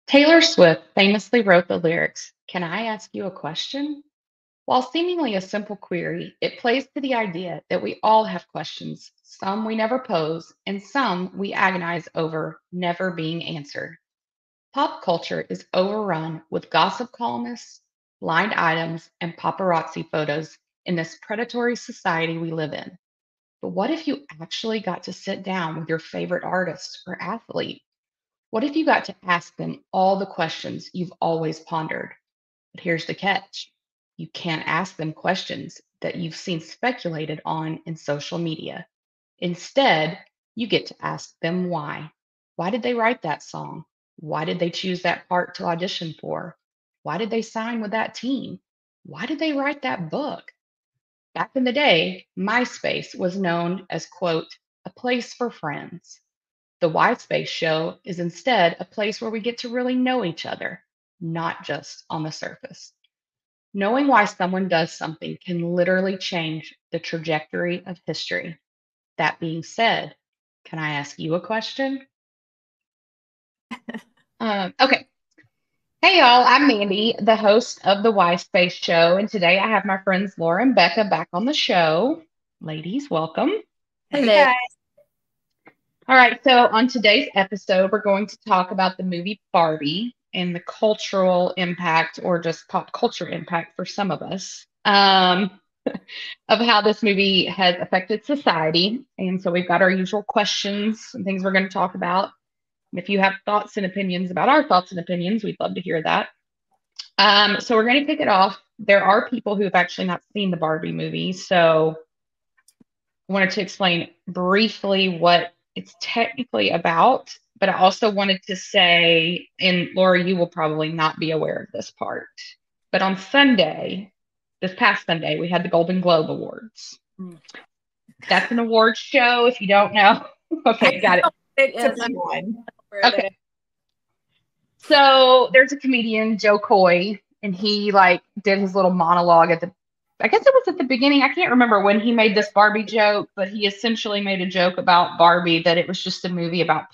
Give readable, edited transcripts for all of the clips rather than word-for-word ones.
Taylor Swift famously wrote the lyrics, "Can I ask you a question?" While seemingly a simple query, it plays to the idea that we all have questions, some we never pose, and some we agonize over never being answered. Pop culture is overrun with gossip columnists, blind items, and paparazzi photos in this predatory society we live in. But what if you actually got to sit down with your favorite artist or athlete? What if you got to ask them all the questions you've always pondered? But here's the catch: you can't ask them questions that you've seen speculated on in social media. Instead, you get to ask them why. Why did they write that song? Why did they choose that part to audition for? Why did they sign with that team? Why did they write that book? Back in the day, MySpace was known as, quote, a place for friends. The Y Space show is instead a place where we get to really know each other, not just on the surface. Knowing why someone does something can literally change the trajectory of history. That being said, can I ask you a question? Okay. Hey, y'all. I'm Mandy, the host of the Y Space show. And today I have my friends Laura and Becca back on the show. Ladies, welcome. Hey Hello. guys. All right. So, on today's episode, we're going to talk about the movie Barbie and the cultural impact, or just pop culture impact for some of us, of how this movie has affected society. And so, we've got our usual questions and things we're going to talk about. And if you have thoughts and opinions about our thoughts and opinions, we'd love to hear that. So, we're going to kick it off. There are people who have actually not seen the Barbie movie. So, I wanted to explain briefly what it's technically about, but I also wanted to say, and Laura, you will probably not be aware of this part, but on Sunday, this past Sunday, we had the Golden Globe Awards. Mm. That's an award show, if you don't know. Okay, got it. It's Yes, a one. Okay. So there's a comedian, Joe Coy, and he like did his little monologue at the, I guess it was at the beginning. I can't remember when he made this Barbie joke, but he essentially made a joke about Barbie, that it was just a movie about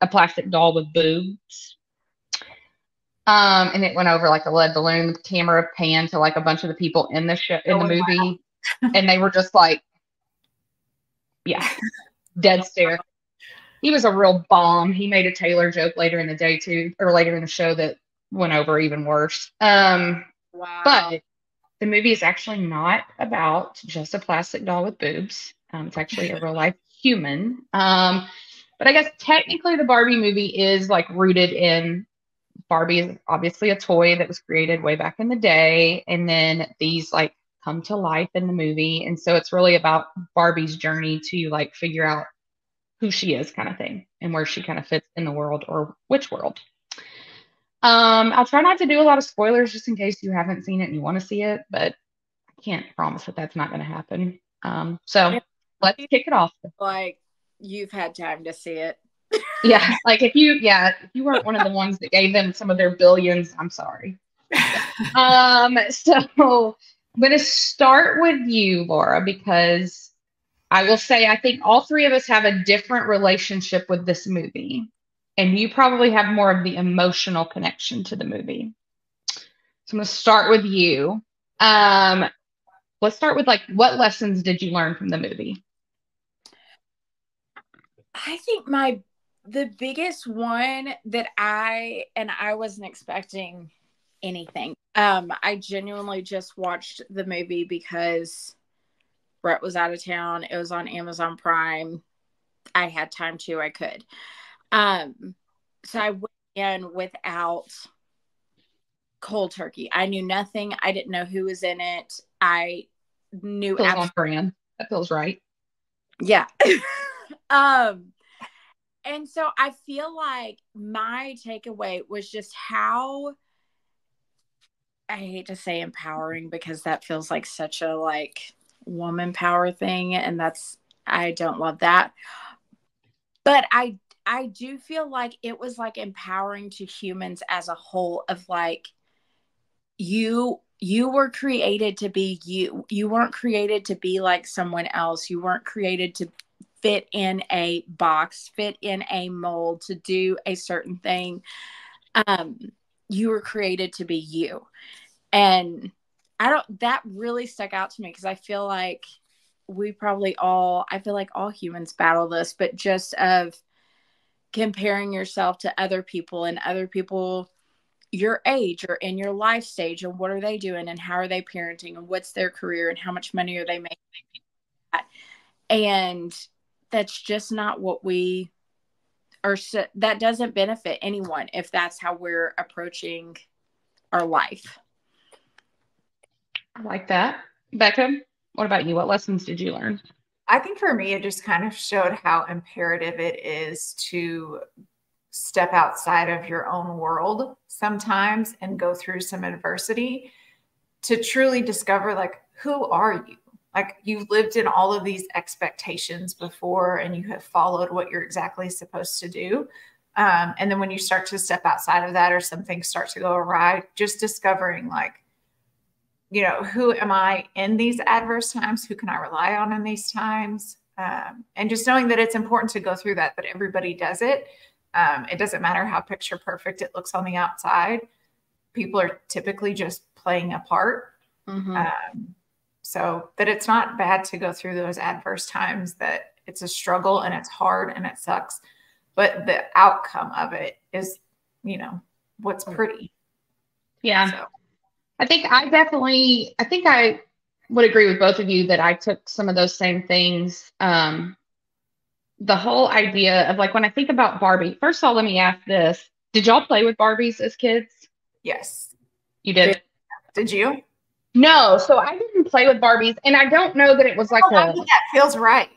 a plastic doll with boobs. And it went over like a lead balloon. The camera panned to like a bunch of the people in the show, in the movie, and they were just like, yeah, dead stare. He was a real bomb. He made a Taylor joke later in the day too, or later in the show, that went over even worse. Wow. But the movie is actually not about just a plastic doll with boobs. It's actually a real life human. But I guess technically the Barbie movie is like rooted in, Barbie is obviously a toy that was created way back in the day, and then these like come to life in the movie, and so it's really about Barbie's journey to like figure out who she is, kind of thing, and where she kind of fits in the world, or which world. I'll try not to do a lot of spoilers just in case you haven't seen it and you want to see it, but I can't promise that that's not going to happen. So let's kick it off. Like you've had time to see it. Yeah, like if you weren't one of the ones that gave them some of their billions, I'm sorry. So I'm going to start with you, Laura, because I will say I think all three of us have a different relationship with this movie, and you probably have more of the emotional connection to the movie. So I'm going to start with you. Let's start with like, what lessons did you learn from the movie? I think the biggest one that I wasn't expecting anything. I genuinely just watched the movie because Brett was out of town. It was on Amazon Prime. I had time to, I could. So I went in without cold turkey. I knew nothing. I didn't know who was in it. I knew Feels on brand. That feels right. Yeah. And so I feel like my takeaway was just how, I hate to say empowering because that feels like such a like woman power thing, and I don't love that. But I do feel like it was like empowering to humans as a whole, of like, you were created to be you. You weren't created to be like someone else. You weren't created to fit in a box, fit in a mold, to do a certain thing. Um, you were created to be you. And that really stuck out to me because I feel like I feel like all humans battle this, but just of comparing yourself to other people and other people your age or in your life stage, and what are they doing and how are they parenting and what's their career and how much money are they making. And that's just not what we are. That doesn't benefit anyone if that's how we're approaching our life. I like that. Becca, what about you? What lessons did you learn? I think for me, it just kind of showed how imperative it is to step outside of your own world sometimes and go through some adversity to truly discover, like, who are you? Like, you've lived in all of these expectations before and you have followed what you're exactly supposed to do. And then when you start to step outside of that or some things start to go awry, just discovering, like, who am I in these adverse times? Who can I rely on in these times? And just knowing that it's important to go through that everybody does it. It doesn't matter how picture perfect it looks on the outside. People are typically just playing a part. Mm-hmm. So that it's not bad to go through those adverse times, that it's a struggle and it's hard and it sucks. But the outcome of it is, what's pretty. Yeah. So. I think I would agree with both of you that I took some of those same things. The whole idea of, like, when I think about Barbie, first of all, let me ask this. Did y'all play with Barbies as kids? Yes. You did? Did you? No. So I didn't play with Barbies, and I don't know that it was like that feels right.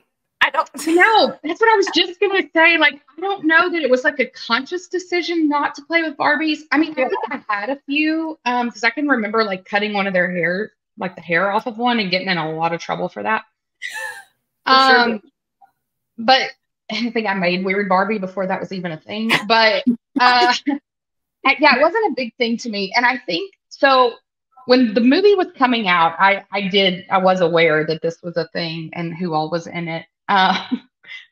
I don't know. That's what I was just going to say. Like, I don't know that it was like a conscious decision not to play with Barbies. I mean, I think I had a few, because I can remember like cutting one of their hair, like the hair off of one, and getting in a lot of trouble for that. Sure. But I think I made Weird Barbie before that was even a thing. But yeah, it wasn't a big thing to me. And I think so. When the movie was coming out, I was aware that this was a thing and who all was in it.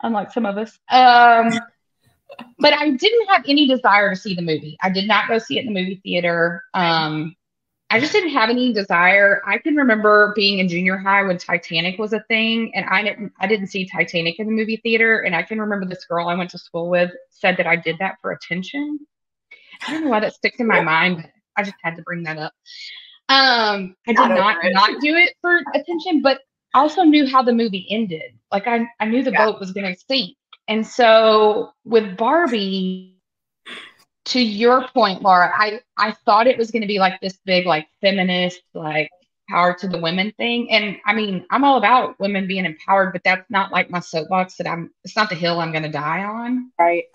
Unlike some of us. But I didn't have any desire to see the movie. I did not go see it in the movie theater. I just didn't have any desire. I can remember being in junior high when Titanic was a thing, and I didn't see Titanic in the movie theater. And I can remember this girl I went to school with said that I did that for attention. I don't know why that sticks in my mind, but I just had to bring that up. I did not do it for attention, but also knew how the movie ended. Like, I knew the boat was going to sink. And so with Barbie, to your point, Laura, I thought it was going to be like this big, like, feminist, like, power to the women thing. And I mean, I'm all about women being empowered, but that's not like my soapbox it's not the hill I'm going to die on. Right.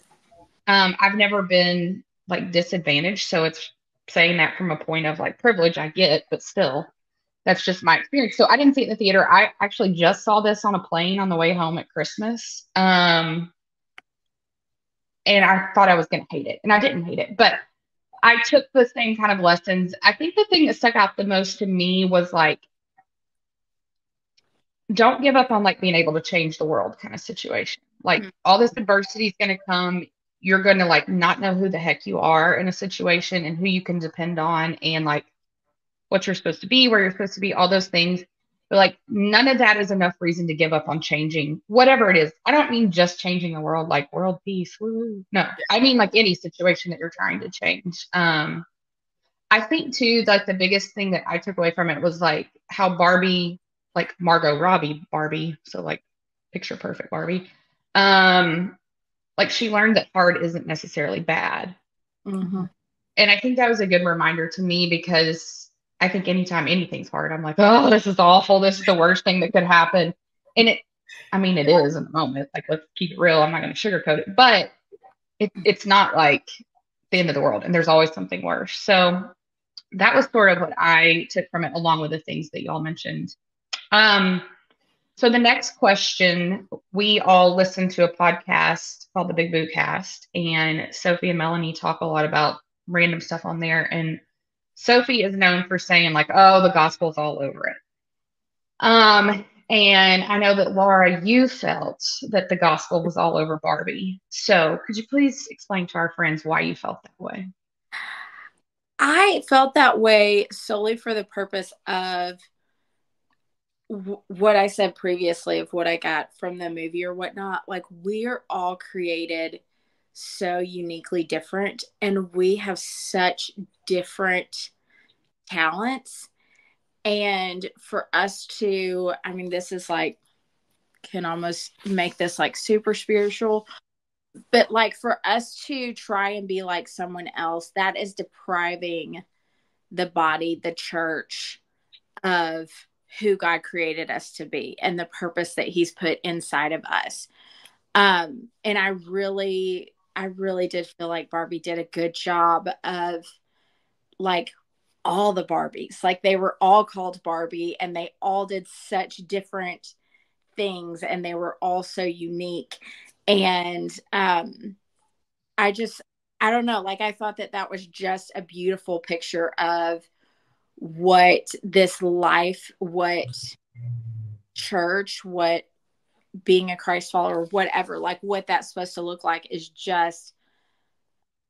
I've never been like disadvantaged. So it's saying that from a point of like privilege, I get, but still, that's just my experience. So I didn't see it in the theater. I actually just saw this on a plane on the way home at Christmas. And I thought I was going to hate it, and I didn't hate it, but I took the same kind of lessons. I think the thing that stuck out the most to me was like, don't give up on like being able to change the world kind of situation. Like, all this adversity is going to come. You're going to like not know who the heck you are in a situation and who you can depend on and like what you're supposed to be, where you're supposed to be, all those things. But like, none of that is enough reason to give up on changing whatever it is. I don't mean just changing the world, like world peace. Woo. No, I mean like any situation that you're trying to change. I think too, like the biggest thing that I took away from it was like how Barbie, like Margot Robbie Barbie, so like picture perfect Barbie, like she learned that hard isn't necessarily bad. Mm-hmm. And I think that was a good reminder to me, because I think anytime anything's hard, I'm like, oh, this is awful. This is the worst thing that could happen. And it is in the moment. Like, let's keep it real. I'm not going to sugarcoat it, but it's not like the end of the world. And there's always something worse. So that was sort of what I took from it, along with the things that y'all mentioned. So the next question, we all listen to a podcast called the Big Boot Cast, and Sophie and Melanie talk a lot about random stuff on there. And Sophie is known for saying like, oh, the gospel's all over it. And I know that Laura, you felt that the gospel was all over Barbie. So could you please explain to our friends why you felt that way? I felt that way solely for the purpose of what I said previously, of what I got from the movie or whatnot. Like, we're all created so uniquely different, and we have such different talents. And for us to, I mean, this is like, can almost make this like super spiritual, but like for us to try and be like someone else, that is depriving the body, the church, of who God created us to be and the purpose that he's put inside of us. And I really did feel like Barbie did a good job of like all the Barbies. Like, they were all called Barbie and they all did such different things and they were all so unique. And I just, I don't know, like, I thought that that was just a beautiful picture of what this life, what church, what being a Christ follower, whatever, like what that's supposed to look like is just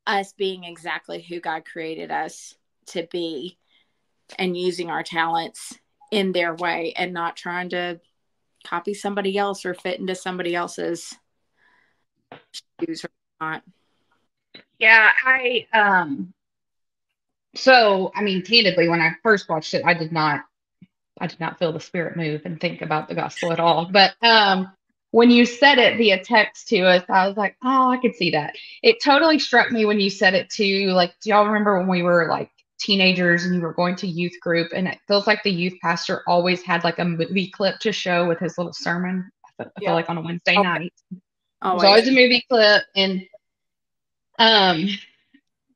us being exactly who God created us to be and using our talents in their way and not trying to copy somebody else or fit into somebody else's shoes or not. Yeah, so I mean, candidly, when I first watched it, I did not feel the spirit move and think about the gospel at all. But when you said it via text to us, I was like, oh, I could see that. It totally struck me when you said it too. Like, do y'all remember when we were like teenagers and you were going to youth group, and it feels like the youth pastor always had like a movie clip to show with his little sermon. I feel like on a Wednesday night, there's always a movie clip, and um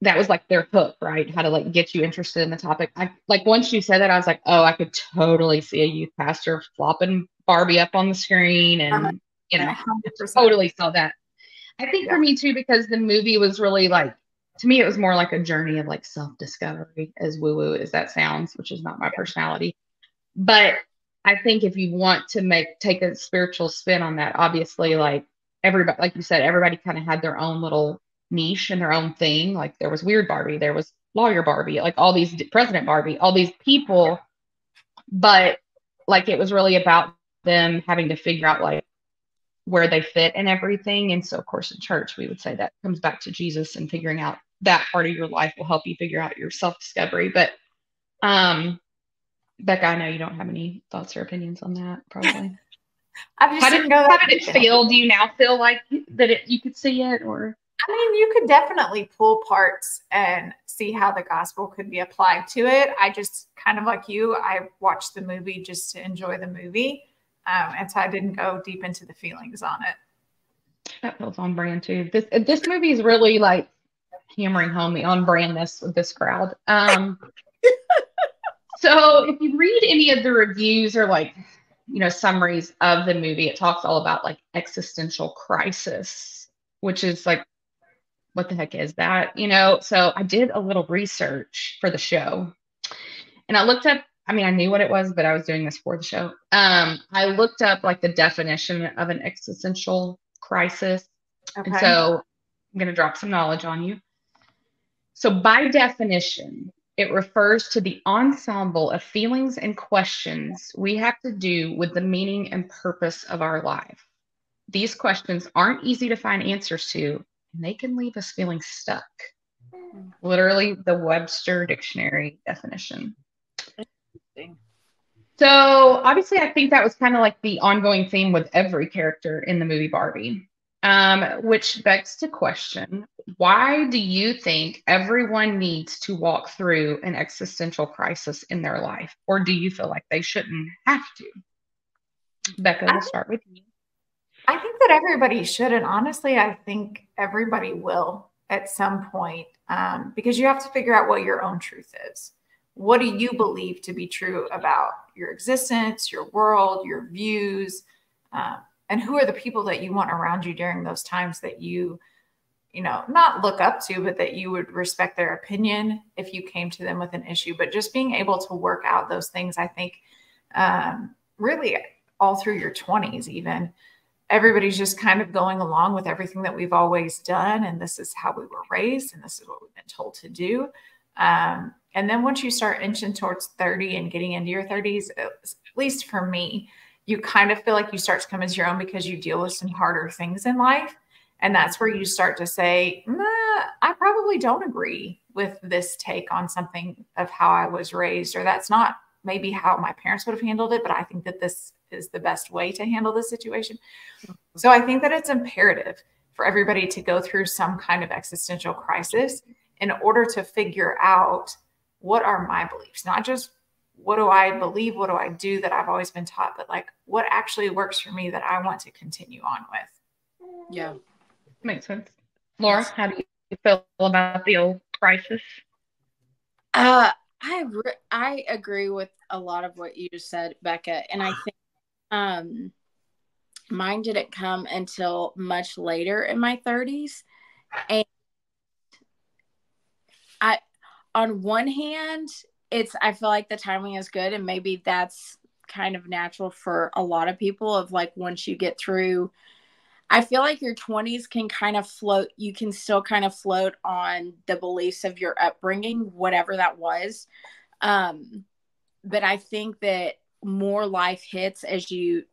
that was like their hook, right? How to like get you interested in the topic. I like, once you said that, I was like, oh, I could totally see a youth pastor flopping Barbie up on the screen, and you know, 100%. totally saw that. I think Yeah. for me too, because the movie was really like, to me, it was more like a journey of like self-discovery, as woo-woo as that sounds, which is not my personality. But I think if you want to take a spiritual spin on that, obviously, like everybody, like you said, everybody kind of had their own little niche and their own thing. Like, there was weird Barbie, there was lawyer Barbie, like all these President Barbie, all these people. But like, it was really about them having to figure out like where they fit and everything. And so, of course, in church, we would say that comes back to Jesus and figuring out that part of your life will help you figure out your self-discovery. But Becca, I know you don't have any thoughts or opinions on that, probably. I just didn't go how did it feel? Do you now feel like that you could see it? Or I mean, you could definitely pull parts and see how the gospel could be applied to it. I just kind of like you, I watched the movie just to enjoy the movie. And so I didn't go deep into the feelings on it. that feels on brand too. This movie is really like hammering home the on brandness with this crowd. So if you read any of the reviews or like, you know, summaries of the movie, it talks all about like existential crisis, which is like, what the heck is that? You know, so I did a little research for the show, and I looked up, I mean, I knew what it was, but I was doing this for the show. I looked up like the definition of an existential crisis. Okay. And so I'm going to drop some knowledge on you. So by definition, it refers to the ensemble of feelings and questions we have to do with the meaning and purpose of our life. These questions aren't easy to find answers to, and they can leave us feeling stuck. Literally the Webster Dictionary definition. So obviously, I think that was kind of like the ongoing theme with every character in the movie Barbie, which begs to question, why do you think everyone needs to walk through an existential crisis in their life? Or do you feel like they shouldn't have to? Becca, we'll start with you. I think that everybody should. And honestly, I think everybody will at some point, because you have to figure out what your own truth is. What do you believe to be true about your existence, your world, your views, and who are the people that you want around you during those times that you know, not look up to, but that you would respect their opinion if you came to them with an issue. But just being able to work out those things, I think, really all through your 20s, even. Everybody's just kind of going along with everything that we've always done. And this is how we were raised. And this is what we've been told to do. And then once you start inching towards 30 and getting into your 30s, at least for me, you kind of feel like you start to come into your own because you deal with some harder things in life. And that's where you start to say, nah, I probably don't agree with this take on something of how I was raised, or that's not maybe how my parents would have handled it, but I think that this is the best way to handle this situation. So I think that it's imperative for everybody to go through some kind of existential crisis in order to figure out, what are my beliefs? Not just what do I believe, what do I do that I've always been taught, but like what actually works for me that I want to continue on with. Yeah. Makes sense. Laura, how do you feel about the old crisis? I agree with a lot of what you just said, Becca, and I think mine didn't come until much later in my 30s, and on one hand, I feel like the timing is good, and maybe that's kind of natural for a lot of people. Of like, once you get through, I feel like your 20s can kind of float. You can still kind of float on the beliefs of your upbringing, whatever that was. But I think that more life hits as you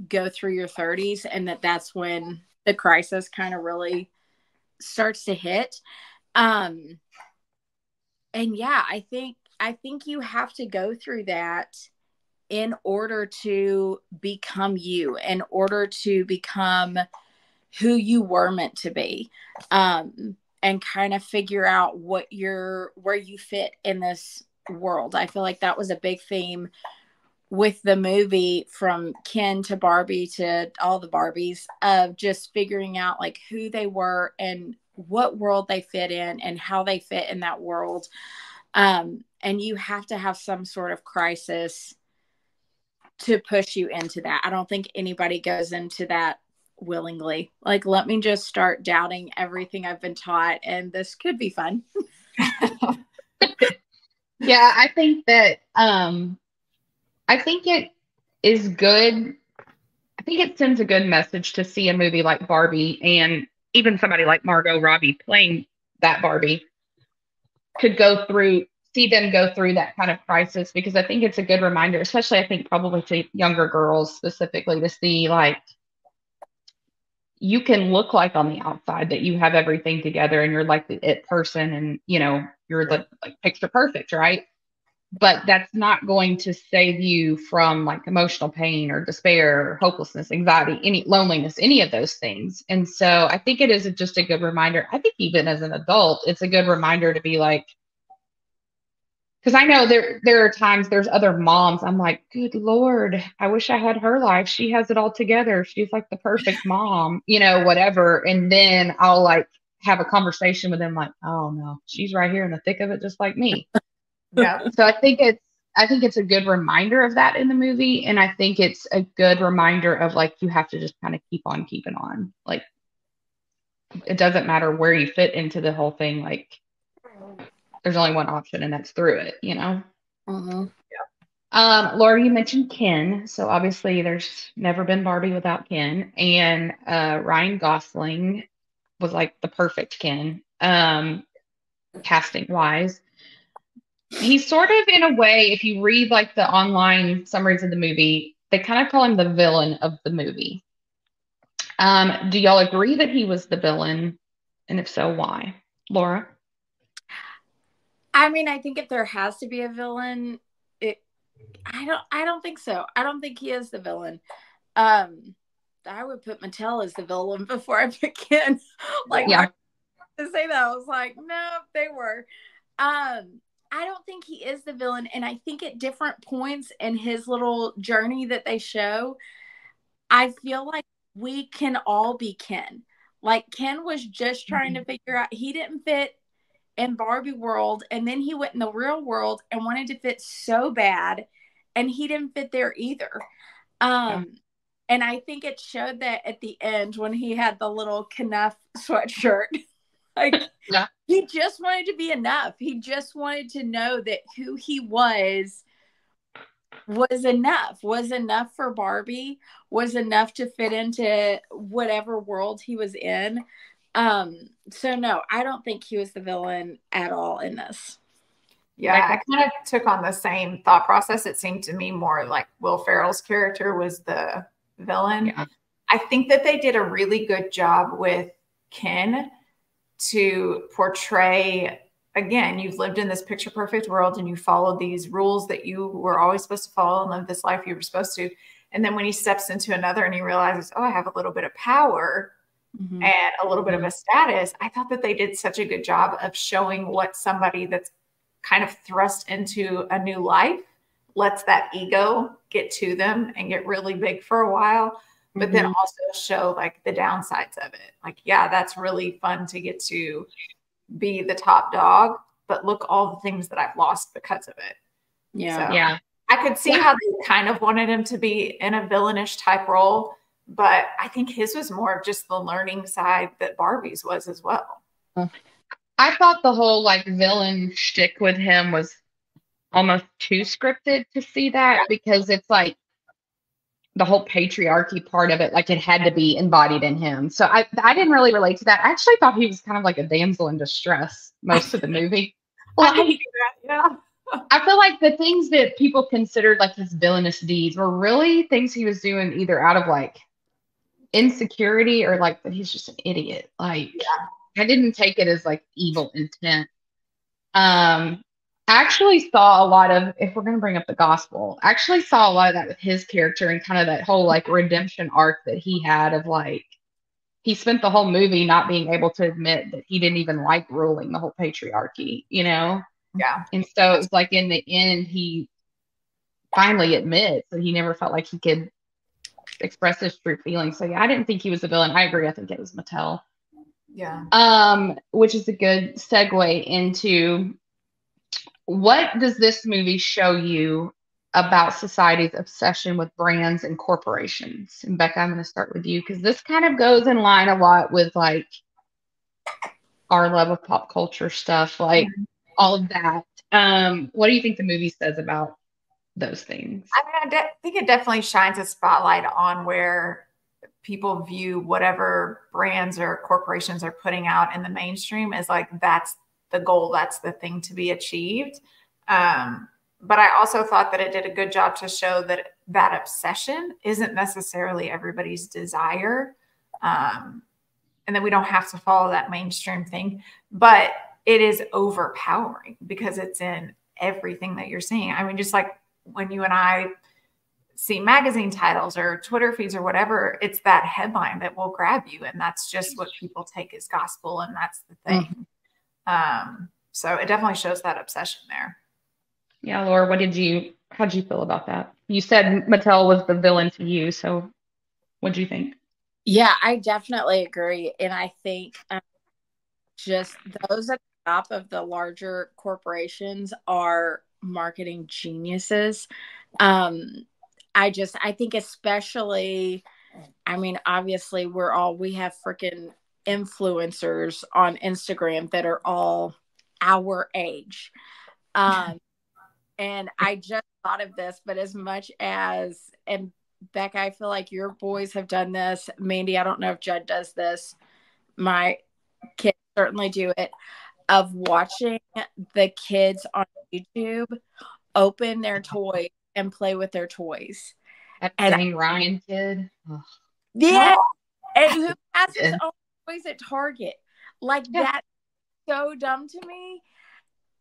go through your 30s, and that's when the crisis kind of really starts to hit. And yeah, I think you have to go through that in order to become you, in order to become who you were meant to be, and kind of figure out where you fit in this world. I feel like that was a big theme with the movie, from Ken to Barbie to all the Barbies, of just figuring out like who they were and what world they fit in and how they fit in that world. And you have to have some sort of crisis to push you into that. I don't think anybody goes into that willingly. Like, let me just start doubting everything I've been taught, and this could be fun. Yeah, I think that I think it is good. I think it sends a good message to see a movie like Barbie, and even somebody like Margot Robbie playing that Barbie could see them go through that kind of crisis, because I think it's a good reminder, especially I think probably to younger girls specifically, to see like you can look like on the outside that you have everything together and you're like the it person, and you're the like picture perfect, right? But that's not going to save you from like emotional pain or despair or hopelessness, anxiety, any loneliness, any of those things. And so I think it is just a good reminder. I think even as an adult, it's a good reminder to be like, because I know there are times there's other moms. I'm like, good Lord, I wish I had her life. She has it all together. She's like the perfect mom, whatever. And then I'll like have a conversation with them like, oh no, she's right here in the thick of it, just like me. Yeah. So I think it's a good reminder of that in the movie. And I think it's a good reminder of like, you have to just kind of keep on keeping on. Like, it doesn't matter where you fit into the whole thing. Like, there's only one option, and that's through it, Mm-hmm. Laura, you mentioned Ken. So obviously there's never been Barbie without Ken. And Ryan Gosling was like the perfect Ken, casting wise. He's sort of, in a way, if you read like the online summaries of the movie, they kind of call him the villain of the movie. Do y'all agree that he was the villain? And if so, why? Laura? I mean, I think if there has to be a villain, I don't think so. I don't think he is the villain. I would put Mattel as the villain before I put Ken. Like, yeah. To say that, I was like, no, they were. I don't think he is the villain. And I think at different points in his little journey that they show, I feel like we can all be Ken. Like, Ken was just trying to figure out, he didn't fit in Barbie world, and then he went in the real world and wanted to fit so bad, and he didn't fit there either. And I think it showed that at the end when he had the little Knuff sweatshirt. Like, yeah. He just wanted to be enough. He just wanted to know that who he was enough for Barbie, was enough to fit into whatever world he was in. So no, I don't think he was the villain at all in this. Yeah, I kind of took on the same thought process. It seemed to me more like Will Ferrell's character was the villain. Yeah. I think that they did a really good job with Ken to portray, again, you've lived in this picture perfect world and you followed these rules that you were always supposed to follow and live this life you were supposed to. And then when he steps into another and he realizes, oh, I have a little bit of power and a little bit of a status, I thought that they did such a good job of showing what somebody that's kind of thrust into a new life lets that ego get to them and get really big for a while, but then also show like the downsides of it. Like, yeah, that's really fun to get to be the top dog, but look all the things that I've lost because of it. Yeah. So Yeah. I could see how they kind of wanted him to be in a villainish type role, but I think his was more of just the learning side that Barbie's was as well. I thought the whole like villain shtick with him was almost too scripted to see that, because it's like the whole patriarchy part of it, like it had to be embodied in him. So I didn't really relate to that. I actually thought he was kind of like a damsel in distress most of the movie. Like, Yeah. I feel like the things that people considered like his villainous deeds were really things he was doing either out of like insecurity or like that he's just an idiot. Like, I didn't take it as like evil intent. I actually saw a lot of, if we're going to bring up the gospel, I actually saw a lot of that with his character and kind of that whole like redemption arc that he had of like, he spent the whole movie not being able to admit that he didn't even like ruling the whole patriarchy, you know? Yeah. And so it was like in the end, he finally admits that he never felt like he could express his true feelings. So yeah, I didn't think he was a villain. I agree. I think it was Mattel. Yeah. Which is a good segue into what does this movie show you about society's obsession with brands and corporations? And Becca, I'm going to start with you because this kind of goes in line a lot with like our love of pop culture stuff, like all of that. What do you think the movie says about those things? I mean, I think it definitely shines a spotlight on where people view whatever brands or corporations are putting out in the mainstream as like that's the goal, that's the thing to be achieved. But I also thought that it did a good job to show that that obsession isn't necessarily everybody's desire. And then we don't have to follow that mainstream thing, but it is overpowering because it's in everything that you're seeing. I mean, just like when you and I see magazine titles or Twitter feeds or whatever, it's that headline that will grab you. And that's just what people take as gospel. And that's the thing. So it definitely shows that obsession there. Yeah, Laura, how'd you feel about that? You said Mattel was the villain to you. So what'd you think? Yeah, I definitely agree. And I think just those at the top of the larger corporations are marketing geniuses. I think especially, I mean, obviously we have freaking influencers on Instagram that are all our age. And I just thought of this, but as much as, and Becca, I feel like your boys have done this. Mandy, I don't know if Judd does this. My kids certainly do it, of watching the kids on YouTube open their toys and play with their toys. That dang Ryan kid. Ugh. Yeah. And who has his own toys at Target? Like, that's so dumb to me.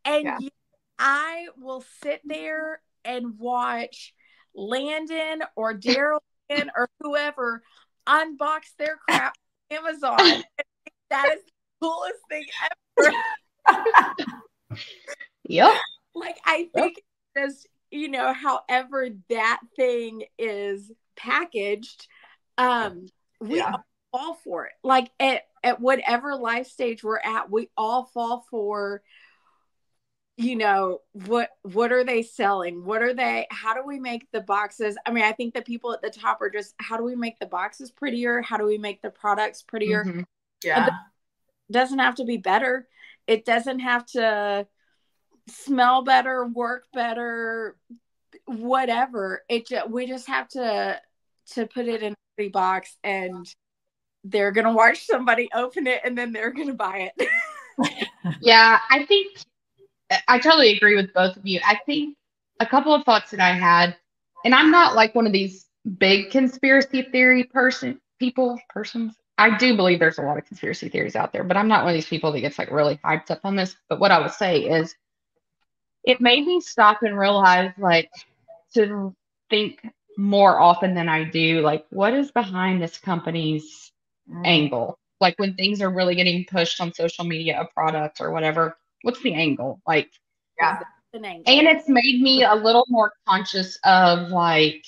And I will sit there and watch Landon or Daryl or whoever unbox their crap on Amazon. That is the coolest thing ever. Yep. Like, I think just, however that thing is packaged, we all fall for it. Like at whatever life stage we're at, we all fall for, what are they selling? How do we make the boxes? I mean, I think the people at the top are just, how do we make the boxes prettier? How do we make the products prettier? Mm-hmm. Yeah. It doesn't have to be better. It doesn't have to smell better, work better, whatever. We just have to put it in a pretty box, and they're going to watch somebody open it and then they're going to buy it. Yeah, I think I totally agree with both of you. I think a couple of thoughts that I had, and I'm not like one of these big conspiracy theory persons. I do believe there's a lot of conspiracy theories out there, but I'm not one of these people that gets like really hyped up on this. But what I would say is it made me stop and realize like to think more often than I do, like what is behind this company's angle? Like when things are really getting pushed on social media, a product or whatever, what's the angle? Like, Yeah. An angle. and it's made me a little more conscious of like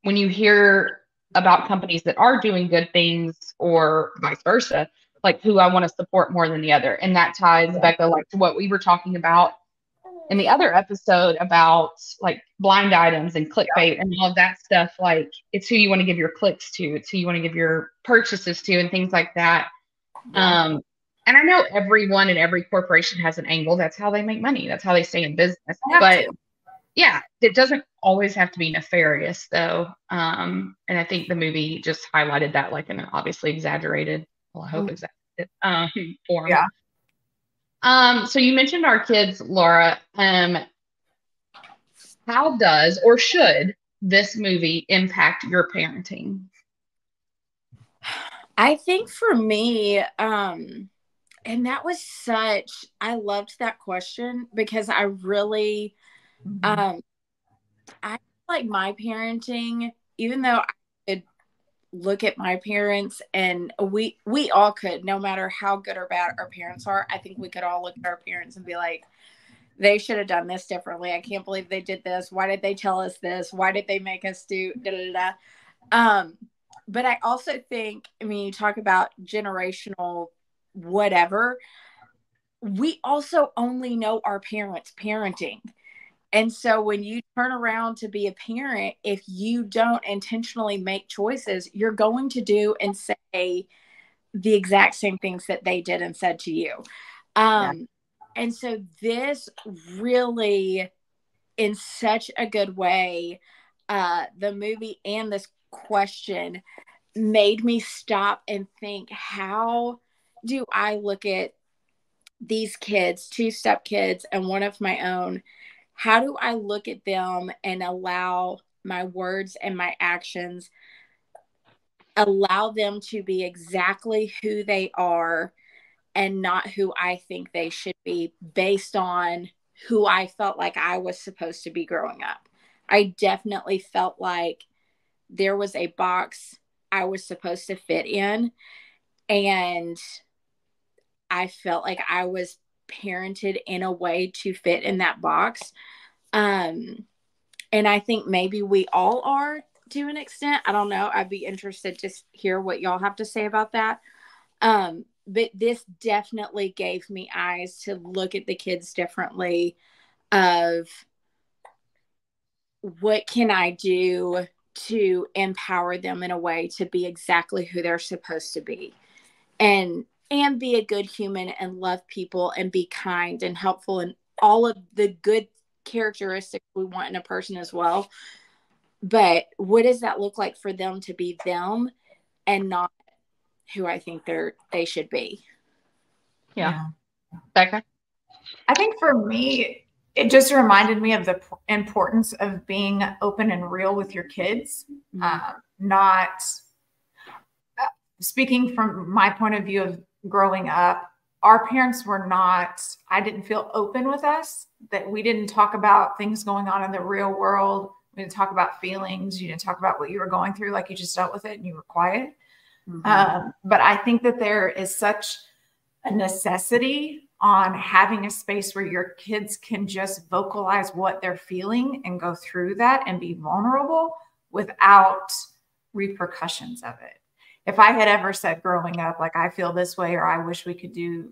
when you hear about companies that are doing good things or vice versa, like who I want to support more than the other. And that ties, Becca, like to what we were talking about in the other episode about like blind items and clickbait and all of that stuff. Like it's who you want to give your clicks to, it's who you want to give your purchases to and things like that. And I know everyone and every corporation has an angle. That's how they make money. That's how they stay in business. But yeah, it doesn't always have to be nefarious though. And I think the movie just highlighted that like in an obviously exaggerated, well, I hope exaggerated form. Yeah. So you mentioned our kids, Laura. How does or should this movie impact your parenting? I think for me, and that was I loved that question because I really, I like my parenting, even though I could look at my parents and we all could, no matter how good or bad our parents are, I think we could all look at our parents and be like, they should have done this differently. I can't believe they did this. Why did they tell us this? Why did they make us do da da da? But I also think, I mean, you talk about generational whatever. We also only know our parents' parenting. And so when you turn around to be a parent, if you don't intentionally make choices, you're going to do and say the exact same things that they did and said to you. And so this really, in such a good way, the movie and this question made me stop and think, how do I look at these kids, two step kids and one of my own? How do I look at them and allow my words and my actions, allow them to be exactly who they are and not who I think they should be based on who I felt like I was supposed to be growing up? I definitely felt like there was a box I was supposed to fit in, and I felt like I was parented in a way to fit in that box. And I think maybe we all are to an extent. I don't know. I'd be interested to hear what y'all have to say about that. But this definitely gave me eyes to look at the kids differently of what can I do to empower them in a way to be exactly who they're supposed to be, and be a good human and love people and be kind and helpful and all of the good characteristics we want in a person as well. But what does that look like for them to be them and not who I think they should be? Yeah. Becca? I think for me, it just reminded me of the importance of being open and real with your kids. Not speaking from my point of view of growing up, our parents were not, I didn't feel open with us, that we didn't talk about things going on in the real world. We didn't talk about feelings. You didn't talk about what you were going through. Like you just dealt with it and you were quiet. But I think that there is such a necessity on having a space where your kids can just vocalize what they're feeling and go through that and be vulnerable without repercussions of it. If I had ever said growing up, like, I feel this way, or I wish we could do,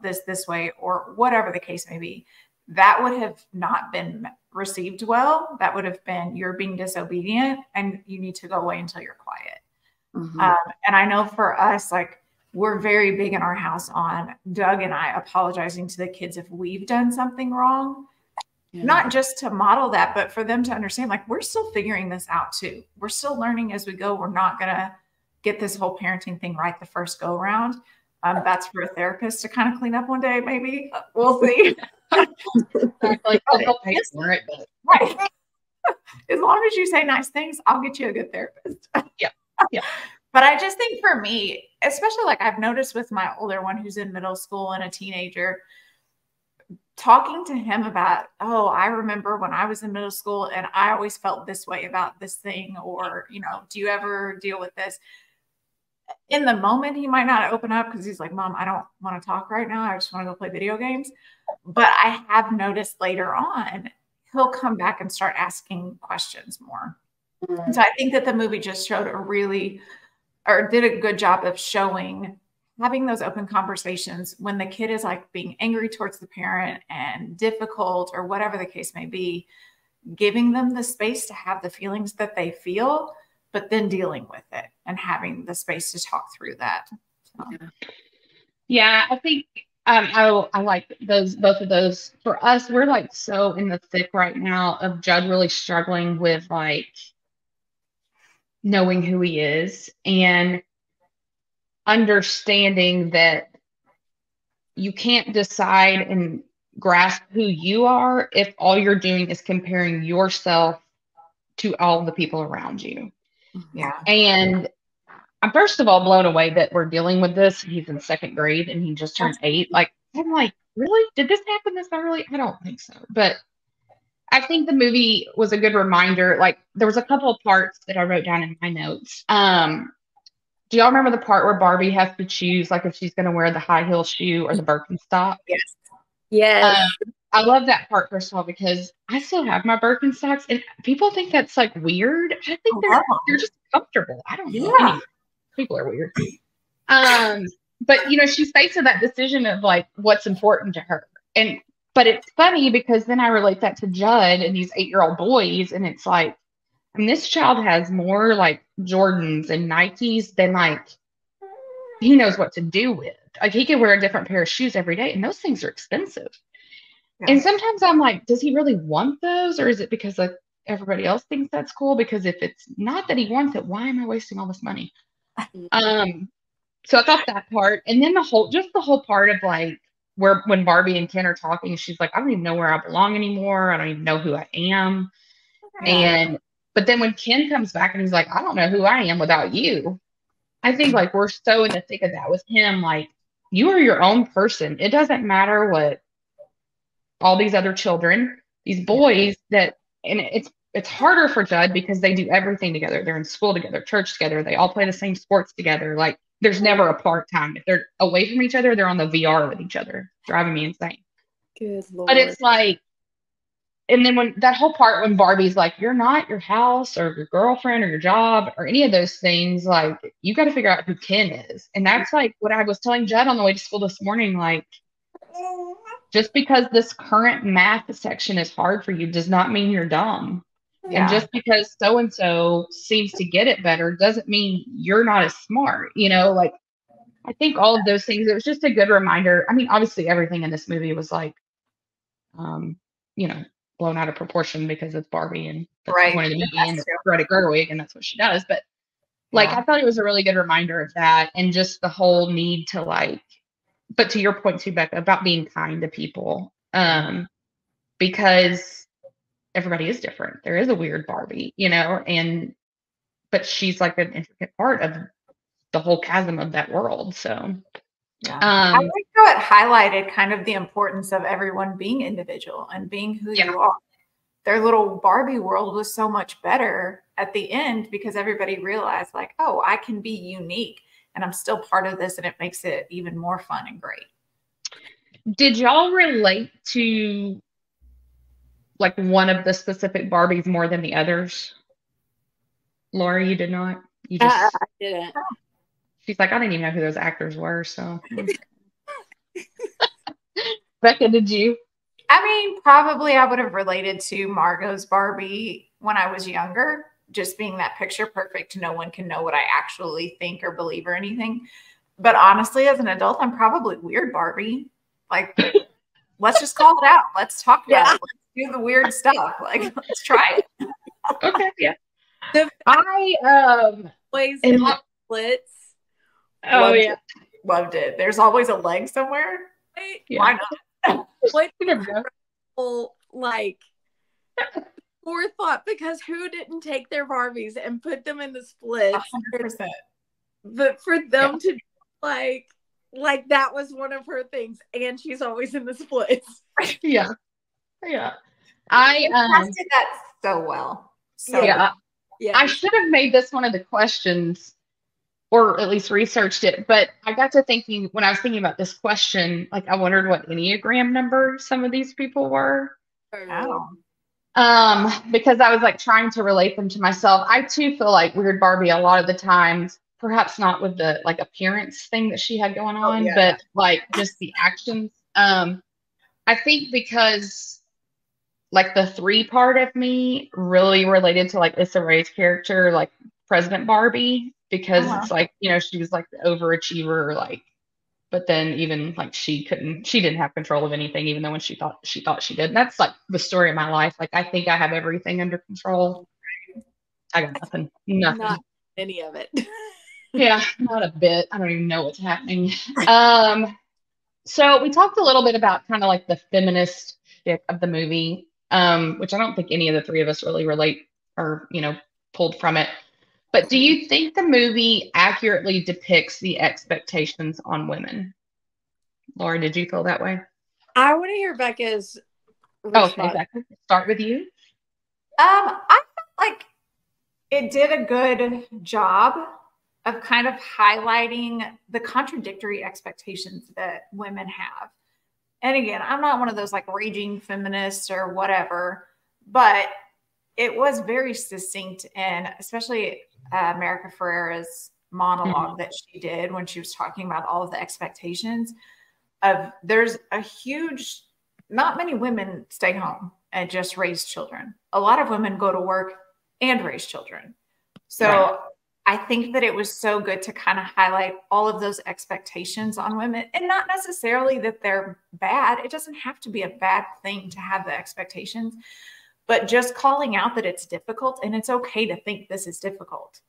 this way, or whatever the case may be, that would have not been received well. That would have been, you're being disobedient and you need to go away until you're quiet. And I know for us, like, we're very big in our house on Doug and I apologizing to the kids if we've done something wrong. Not just to model that, but for them to understand, like, we're still figuring this out too. We're still learning as we go. We're not going to get this whole parenting thing right the first go around. That's for a therapist to kind of clean up one day, maybe. We'll see. Like, I'll pay for it. But. Right. As long as you say nice things, I'll get you a good therapist. Yeah. Yeah. But I just think for me, especially like I've noticed with my older one who's in middle school and a teenager, talking to him about, oh, I remember when I was in middle school and I always felt this way about this thing, or, you know, do you ever deal with this? In the moment, he might not open up because he's like, Mom, I don't want to talk right now. I just want to go play video games. But I have noticed later on, he'll come back and start asking questions more. And so I think that the movie just showed did a good job of showing having those open conversations when the kid is like being angry towards the parent and difficult or whatever the case may be, giving them the space to have the feelings that they feel, but then dealing with it and having the space to talk through that. So. Yeah, I think I like both of those. For us, we're like so in the thick right now of Judd really struggling with like knowing who he is and understanding that you can't decide and grasp who you are if all you're doing is comparing yourself to all the people around you. Yeah. And I'm first of all blown away that we're dealing with this. He's in second grade and he just turned 8. Like, I'm like, really? Did this happen this early? I don't think so. But I think the movie was a good reminder. Like, there was a couple of parts that I wrote down in my notes. Do y'all remember the part where Barbie has to choose, like, if she's going to wear the high heel shoe or the Birkenstock? Yes. Yes. I love that part, first of all, because I still have my Birkenstocks, and people think that's, like, weird. I think they're just comfortable. I don't know. Anyway, people are weird. But, you know, she's faced with that decision of, like, what's important to her. But it's funny because then I relate that to Judd and these 8-year-old boys, and it's like, and this child has more like Jordans and Nikes than like he knows what to do with. Like he could wear a different pair of shoes every day, and those things are expensive. Yeah. And sometimes I'm like, does he really want those, or is it because like everybody else thinks that's cool? Because if it's not that he wants it, why am I wasting all this money? So I thought that part, and then the whole part of like when Barbie and Ken are talking, she's like, I don't even know where I belong anymore. I don't even know who I am. Yeah. But then when Ken comes back and he's like, I don't know who I am without you. I think like we're so in the thick of that with him. Like you are your own person. It doesn't matter what all these other children, these boys and it's harder for Judd because they do everything together. They're in school together, church together. They all play the same sports together. Like there's never a part time. If they're away from each other, they're on the VR with each other, driving me insane. Good Lord. But it's like, and then when that whole part when Barbie's like, you're not your house or your girlfriend or your job or any of those things, like you got to figure out who Ken is. And that's like what I was telling Judd on the way to school this morning. Like, just because this current math section is hard for you does not mean you're dumb. Yeah. And just because so-and-so seems to get it better doesn't mean you're not as smart. You know, like I think all of those things, it was just a good reminder. I mean, obviously everything in this movie was like, you know, blown out of proportion because it's Barbie and that's the point of the movie and it's Greta Gerwig and that's what she does. But like, I thought it was a really good reminder of that and just the whole need to like, but to your point too, Becca, about being kind to people, because everybody is different. There is a weird Barbie, you know, but she's like an intricate part of the whole chasm of that world. So yeah. I like how it highlighted kind of the importance of everyone being individual and being who you are. Their little Barbie world was so much better at the end because everybody realized like, oh, I can be unique and I'm still part of this. And it makes it even more fun and great. Did y'all relate to like one of the specific Barbies more than the others? Laura, you did not? You just I didn't. She's like, I didn't even know who those actors were. So Becca, did you? I mean, probably I would have related to Margot's Barbie when I was younger, just being that picture perfect. No one can know what I actually think or believe or anything. But honestly, as an adult, I'm probably weird Barbie. Like, let's just call it out. Let's talk about it. Let's do the weird stuff. Like, let's try it. Okay, yeah. I plays splits. Oh yeah. loved it. There's always a leg somewhere. Yeah. Why not? What You never know. incredible, like, forethought, because who didn't take their Barbies and put them in the splits? 100%. But for them to like that was one of her things, and she's always in the splits. Yeah. I did that so well. So yeah. Yeah. I should have made this one of the questions, or at least researched it, but I got to thinking when I was thinking about this question, like I wondered what Enneagram number some of these people were. oh. Because I was like trying to relate them to myself. I too feel like Weird Barbie a lot of the times, perhaps not with the like appearance thing that she had going on, but like just the actions. I think because like the 3 part of me really related to like Issa Rae's character, like President Barbie, because it's like, you know, she was like the overachiever, like, but then even like she didn't have control of anything, even though when she thought she did. And that's like the story of my life. Like I think I have everything under control. I got nothing. Not any of it. Yeah, not a bit. I don't even know what's happening. So we talked a little bit about kind of like the feminist shtick of the movie, which I don't think any of the 3 of us really relate or, you know, pulled from it. But do you think the movie accurately depicts the expectations on women? Laura, did you feel that way? I want to hear Becca's response. Okay, Becca, start with you. I felt like it did a good job of kind of highlighting the contradictory expectations that women have. And again, I'm not one of those like raging feminists or whatever, but it was very succinct, and especially America Ferrera's monologue that she did when she was talking about all of the expectations of there's a huge, not many women stay home and just raise children. A lot of women go to work and raise children. So I think that it was so good to kind of highlight all of those expectations on women, and not necessarily that they're bad. It doesn't have to be a bad thing to have the expectations, but just calling out that it's difficult, and it's okay to think this is difficult.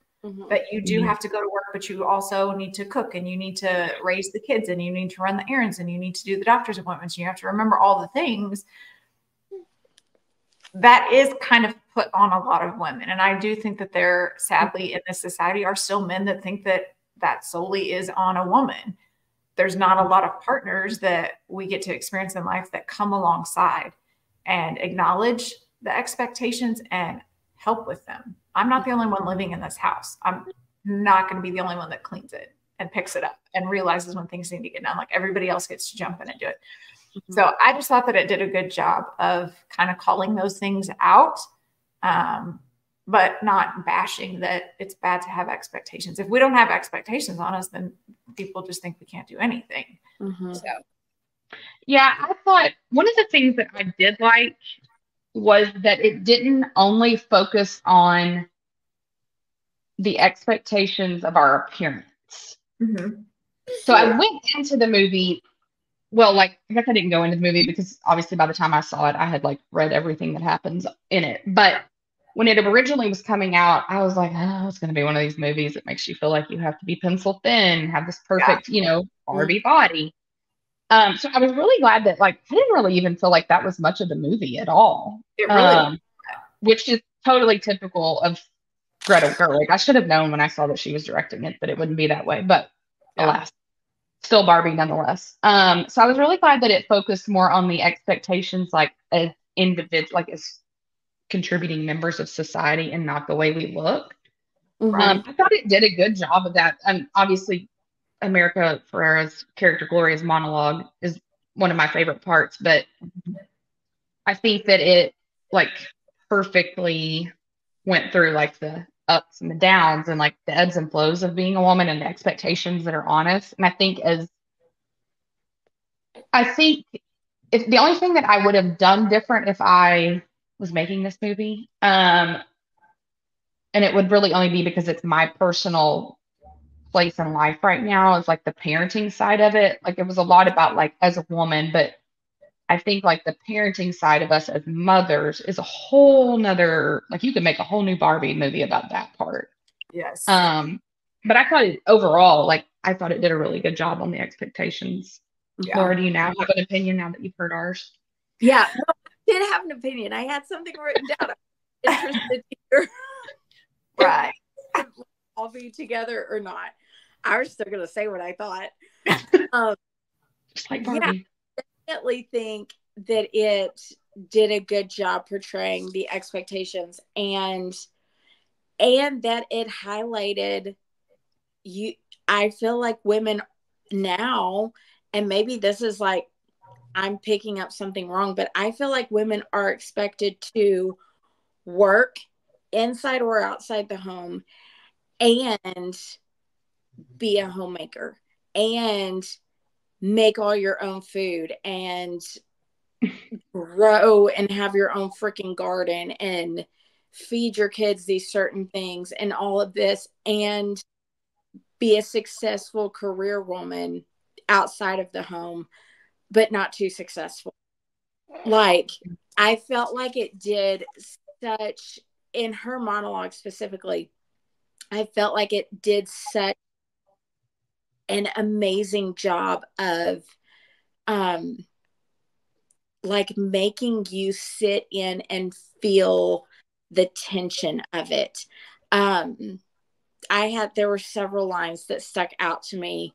That you do have to go to work, but you also need to cook, and you need to raise the kids, and you need to run the errands, and you need to do the doctor's appointments. And you have to remember all the things that is kind of put on a lot of women. And I do think that there, sadly, in this society are still men that think that that solely is on a woman. There's not a lot of partners that we get to experience in life that come alongside and acknowledge the expectations and help with them. I'm not the only one living in this house. I'm not going to be the only one that cleans it and picks it up and realizes when things need to get done. Like everybody else gets to jump in and do it. So I just thought that it did a good job of kind of calling those things out, but not bashing that it's bad to have expectations. If we don't have expectations on us, then people just think we can't do anything. So, yeah, I thought one of the things that I did like was that it didn't only focus on the expectations of our appearance. So I went into the movie, well, like, I guess I didn't go into the movie because obviously by the time I saw it, I had like read everything that happens in it. But when it originally was coming out, I was like, oh, it's going to be one of these movies that makes you feel like you have to be pencil thin, have this perfect, you know, Barbie body. So I was really glad that like I didn't really even feel like that was much of the movie at all. It really which is totally typical of Greta Gerwig. I should have known when I saw that she was directing it that it wouldn't be that way, but alas, still Barbie nonetheless. So I was really glad that it focused more on the expectations, like as individuals, like as contributing members of society, and not the way we look. I thought it did a good job of that. And obviously, America Ferrera's character Gloria's monologue is one of my favorite parts, but I think that it like perfectly went through like the ups and the downs and like the ebbs and flows of being a woman and the expectations that are on us. And I think if the only thing that I would have done different if I was making this movie, and it would really only be because it's my personal place in life right now, is like the parenting side of it. Like it was a lot about like as a woman, but I think like the parenting side of us as mothers is a whole nother, like you could make a whole new Barbie movie about that part. Yes. But I thought overall, like I thought it did a really good job on the expectations. Yeah. Laura, do you now have an opinion now that you've heard ours? Yeah, no, I did have an opinion. I had something written down. I'm interested to hear Right. all be together or not. I was still gonna say what I thought. Just like Barbie. Yeah, I definitely think that it did a good job portraying the expectations and that it highlighted you. I feel like women now, and maybe this is like I'm picking up something wrong, but I feel like women are expected to work inside or outside the home and be a homemaker and make all your own food and grow and have your own freaking garden and feed your kids these certain things and all of this and be a successful career woman outside of the home, but not too successful. Like, I felt like it did such, in her monologue specifically, I felt like it did such an amazing job of like making you sit in and feel the tension of it. There were several lines that stuck out to me,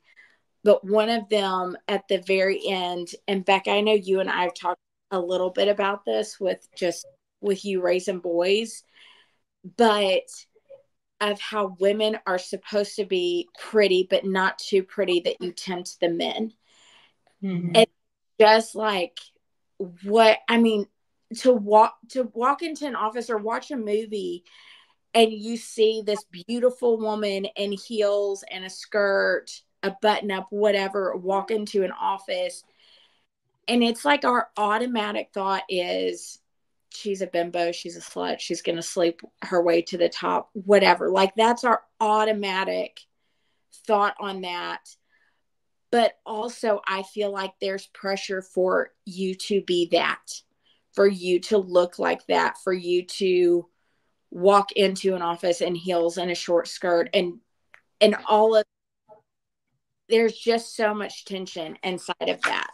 but one of them at the very end, and Becca, I know you and I have talked a little bit about this with you raising boys, but of how women are supposed to be pretty, but not too pretty that you tempt the men. Mm-hmm. And just like what, I mean, to walk into an office or watch a movie and you see this beautiful woman in heels and a skirt, a button up, whatever, walk into an office. And it's like our automatic thought is, she's a bimbo, she's a slut, she's going to sleep her way to the top, whatever. Like, that's our automatic thought on that. But also, I feel like there's pressure for you to be that, for you to look like that, for you to walk into an office in heels and a short skirt and all of, there's just so much tension inside of that.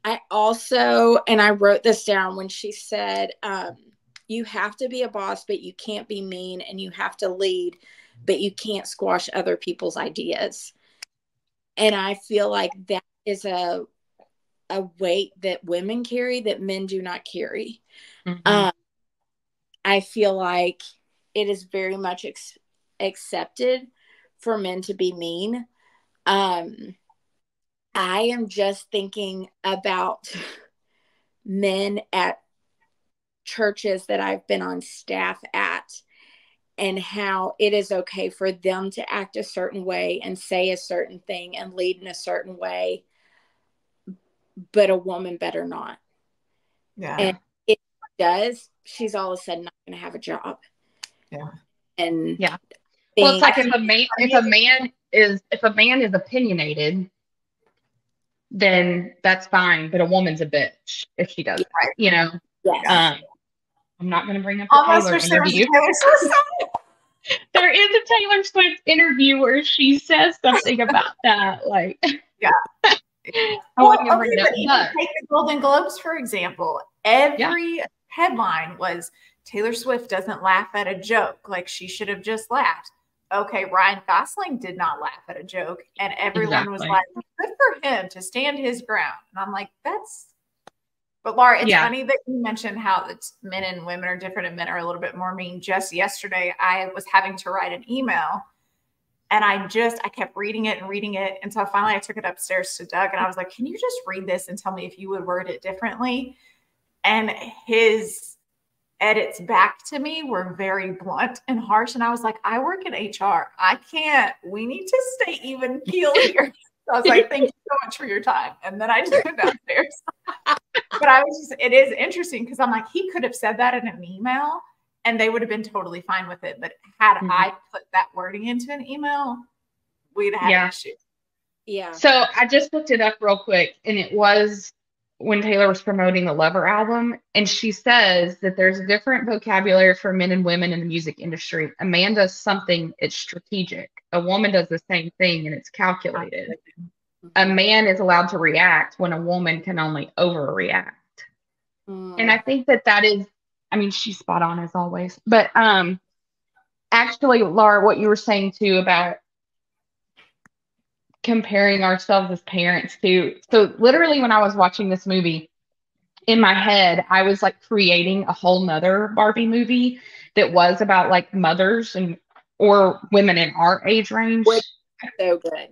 I also, and I wrote this down when she said, you have to be a boss, but you can't be mean, and you have to lead, but you can't squash other people's ideas. And I feel like that is a weight that women carry that men do not carry. Mm-hmm. I feel like it is very much accepted for men to be mean. I am just thinking about men at churches that I've been on staff at and how it is okay for them to act a certain way and say a certain thing and lead in a certain way, but a woman better not. Yeah. And if she does, she's all of a sudden not going to have a job. Yeah. And yeah. Well, it's like if a man is opinionated, then that's fine. But a woman's a bitch if she does, Right. you know. Yes. I'm not going to bring up the Almost Taylor wish there was a interview. Taylor Swift song. There is a Taylor Swift interview where she says something about that. Like, Yeah. I wasn't going to bring it up. But even take the Golden Globes, for example. Every headline was Taylor Swift doesn't laugh at a joke. Like, she should have just laughed. Okay, Ryan Gosling did not laugh at a joke. And everyone was like, good for him to stand his ground. And I'm like, but Laura, it's funny that you mentioned how it's men and women are different and men are a little bit more mean. Just yesterday, I was having to write an email and I kept reading it. And so finally I took it upstairs to Doug and I was like, can you just read this and tell me if you would word it differently? And his edits back to me were very blunt and harsh. And I was like, I work in HR. We need to stay even keel here. So I was like, thank you so much for your time. And then I took it downstairs. But it is interesting because I'm like, he could have said that in an email and they would have been totally fine with it. But had I put that wording into an email, we'd have an issue. Yeah. So I just looked it up real quick and it was when Taylor was promoting the Lover album, and she says that there's different vocabulary for men and women in the music industry. A man does something, it's strategic. A woman does the same thing, and it's calculated. A man is allowed to react when a woman can only overreact. And I think that is, I mean, she's spot on as always. But actually, Laura, what you were saying too about comparing ourselves as parents to, so literally when I was watching this movie, in my head, I was like creating a whole nother Barbie movie that was about like mothers and or women in our age range. Which is so good.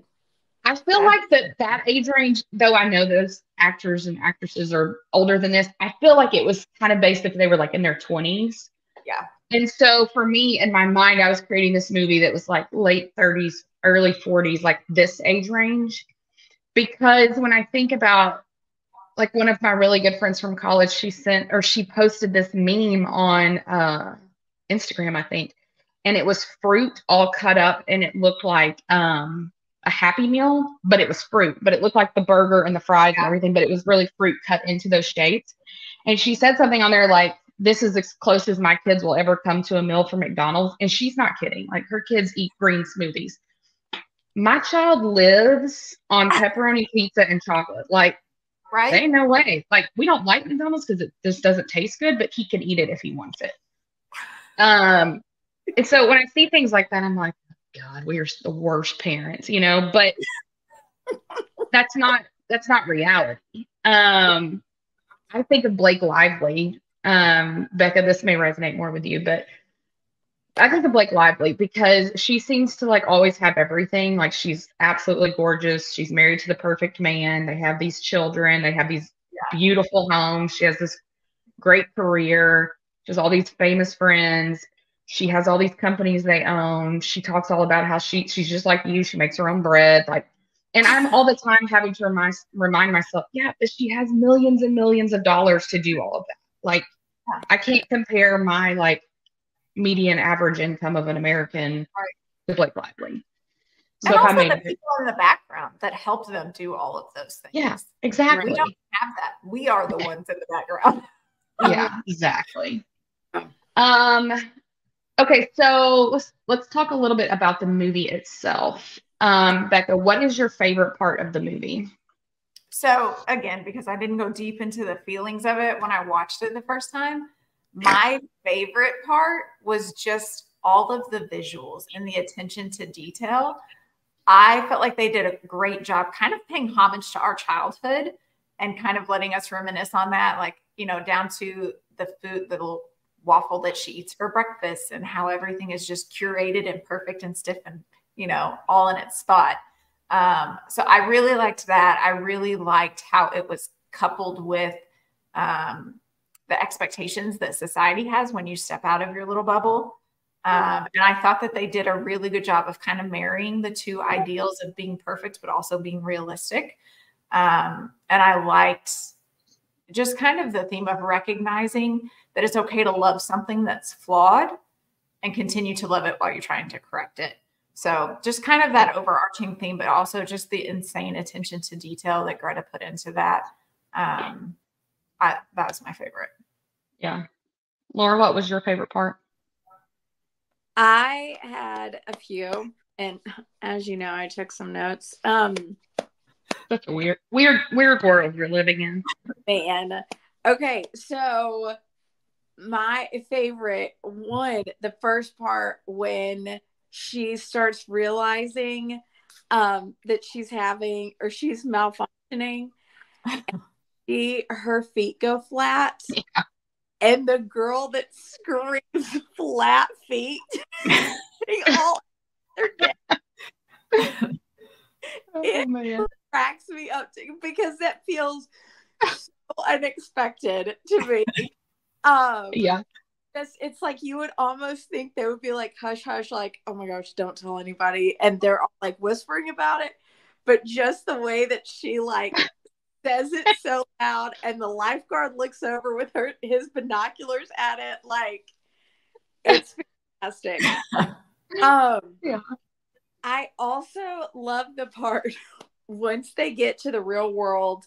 I feel like that age range, though I know those actors and actresses are older than this, I feel like it was kind of based if they were like in their 20s. Yeah. And so for me, in my mind, I was creating this movie that was like late 30s, early 40s, like this age range. Because when I think about like one of my really good friends from college, she posted this meme on Instagram, I think, and it was fruit all cut up, and it looked like a Happy Meal, but it was fruit, but it looked like the burger and the fries and everything, but it was really fruit cut into those shapes. And she said something on there like, "This is as close as my kids will ever come to a meal from McDonald's," and she's not kidding. Like her kids eat green smoothies. My child lives on pepperoni pizza and chocolate. Like, Right? ain't no way. Like, we don't like McDonald's because it just doesn't taste good, but he can eat it if he wants it. And so when I see things like that, I'm like, God, we are the worst parents, you know, but that's not reality. I think of Blake Lively. Becca, this may resonate more with you, but I think of Blake Lively because she seems to like always have everything. Like she's absolutely gorgeous. She's married to the perfect man. They have these children. They have these beautiful homes. She has this great career. She has all these famous friends. She has all these companies they own. She talks all about how she's just like you. She makes her own bread. Like, and I'm all the time having to remind myself, yeah, but she has millions and millions of dollars to do all of that. Like, I can't compare my like median average income of an American to Blake Lively. So and if also I made the people in the background that helped them do all of those things. Yeah, exactly. We don't have that. We are the ones in the background. Yeah, exactly. Okay, so let's talk a little bit about the movie itself. Becca, what is your favorite part of the movie? So again, because I didn't go deep into the feelings of it when I watched it the first time, my favorite part was just all of the visuals and the attention to detail. I felt like they did a great job kind of paying homage to our childhood and kind of letting us reminisce on that, like, you know, down to the food, the little waffle that she eats for breakfast and how everything is just curated and perfect and stiff and, you know, all in its spot. So I really liked that. I really liked how it was coupled with the expectations that society has when you step out of your little bubble. And I thought that they did a really good job of kind of marrying the two ideals of being perfect, but also being realistic. And I liked just kind of the theme of recognizing that it's okay to love something that's flawed and continue to love it while you're trying to correct it. So just kind of that overarching theme, but also just the insane attention to detail that Greta put into that. That was my favorite. Yeah. Laura, what was your favorite part? I had a few, and as you know, I took some notes. Such a weird world you're living in. Man. Okay, so my favorite one, the first part when she starts realizing that she's having or she's malfunctioning. Her feet go flat. Yeah. And the girl that screams flat feet, they all they're dead. It cracks me up because that feels so unexpected to me. Yeah. It's like you would almost think they would be like hush hush, like, oh my gosh, don't tell anybody, and they're all like whispering about it. But just the way that she like says it so loud, and the lifeguard looks over with his binoculars at it, like it's fantastic. Yeah. I also love the part once they get to the real world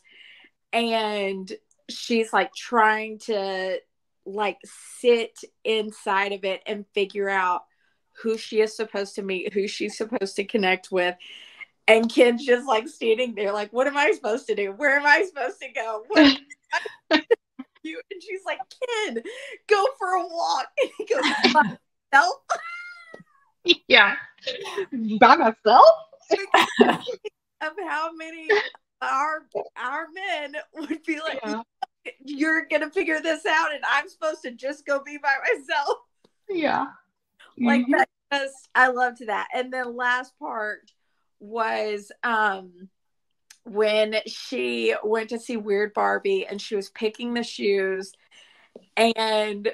and she's like trying to like sit inside of it and figure out who she is supposed to meet, who she's supposed to connect with. And Ken's just like standing there, like, what am I supposed to do? Where am I supposed to go? What am I supposed to do? And she's like, Ken, go for a walk. And he goes, by myself? Yeah. By myself? Of how many our men would be like, Yeah. you're gonna figure this out, and I'm supposed to just go be by myself. Yeah. Like that. Just, I loved that. And then last part was when she went to see Weird Barbie and she was picking the shoes, and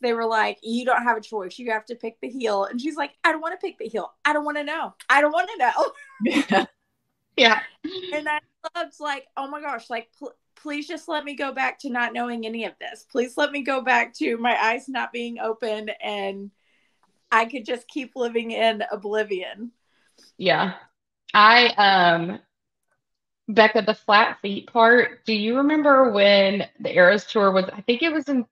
they were like, you don't have a choice, you have to pick the heel. And she's like, I don't want to pick the heel, I don't want to know, I don't want to know. Yeah. And I loved, like, oh my gosh, like please just let me go back to not knowing any of this. Please let me go back to my eyes not being open, and I could just keep living in oblivion. Yeah. Becca, the flat feet part, do you remember when the Eras tour was, I think it was in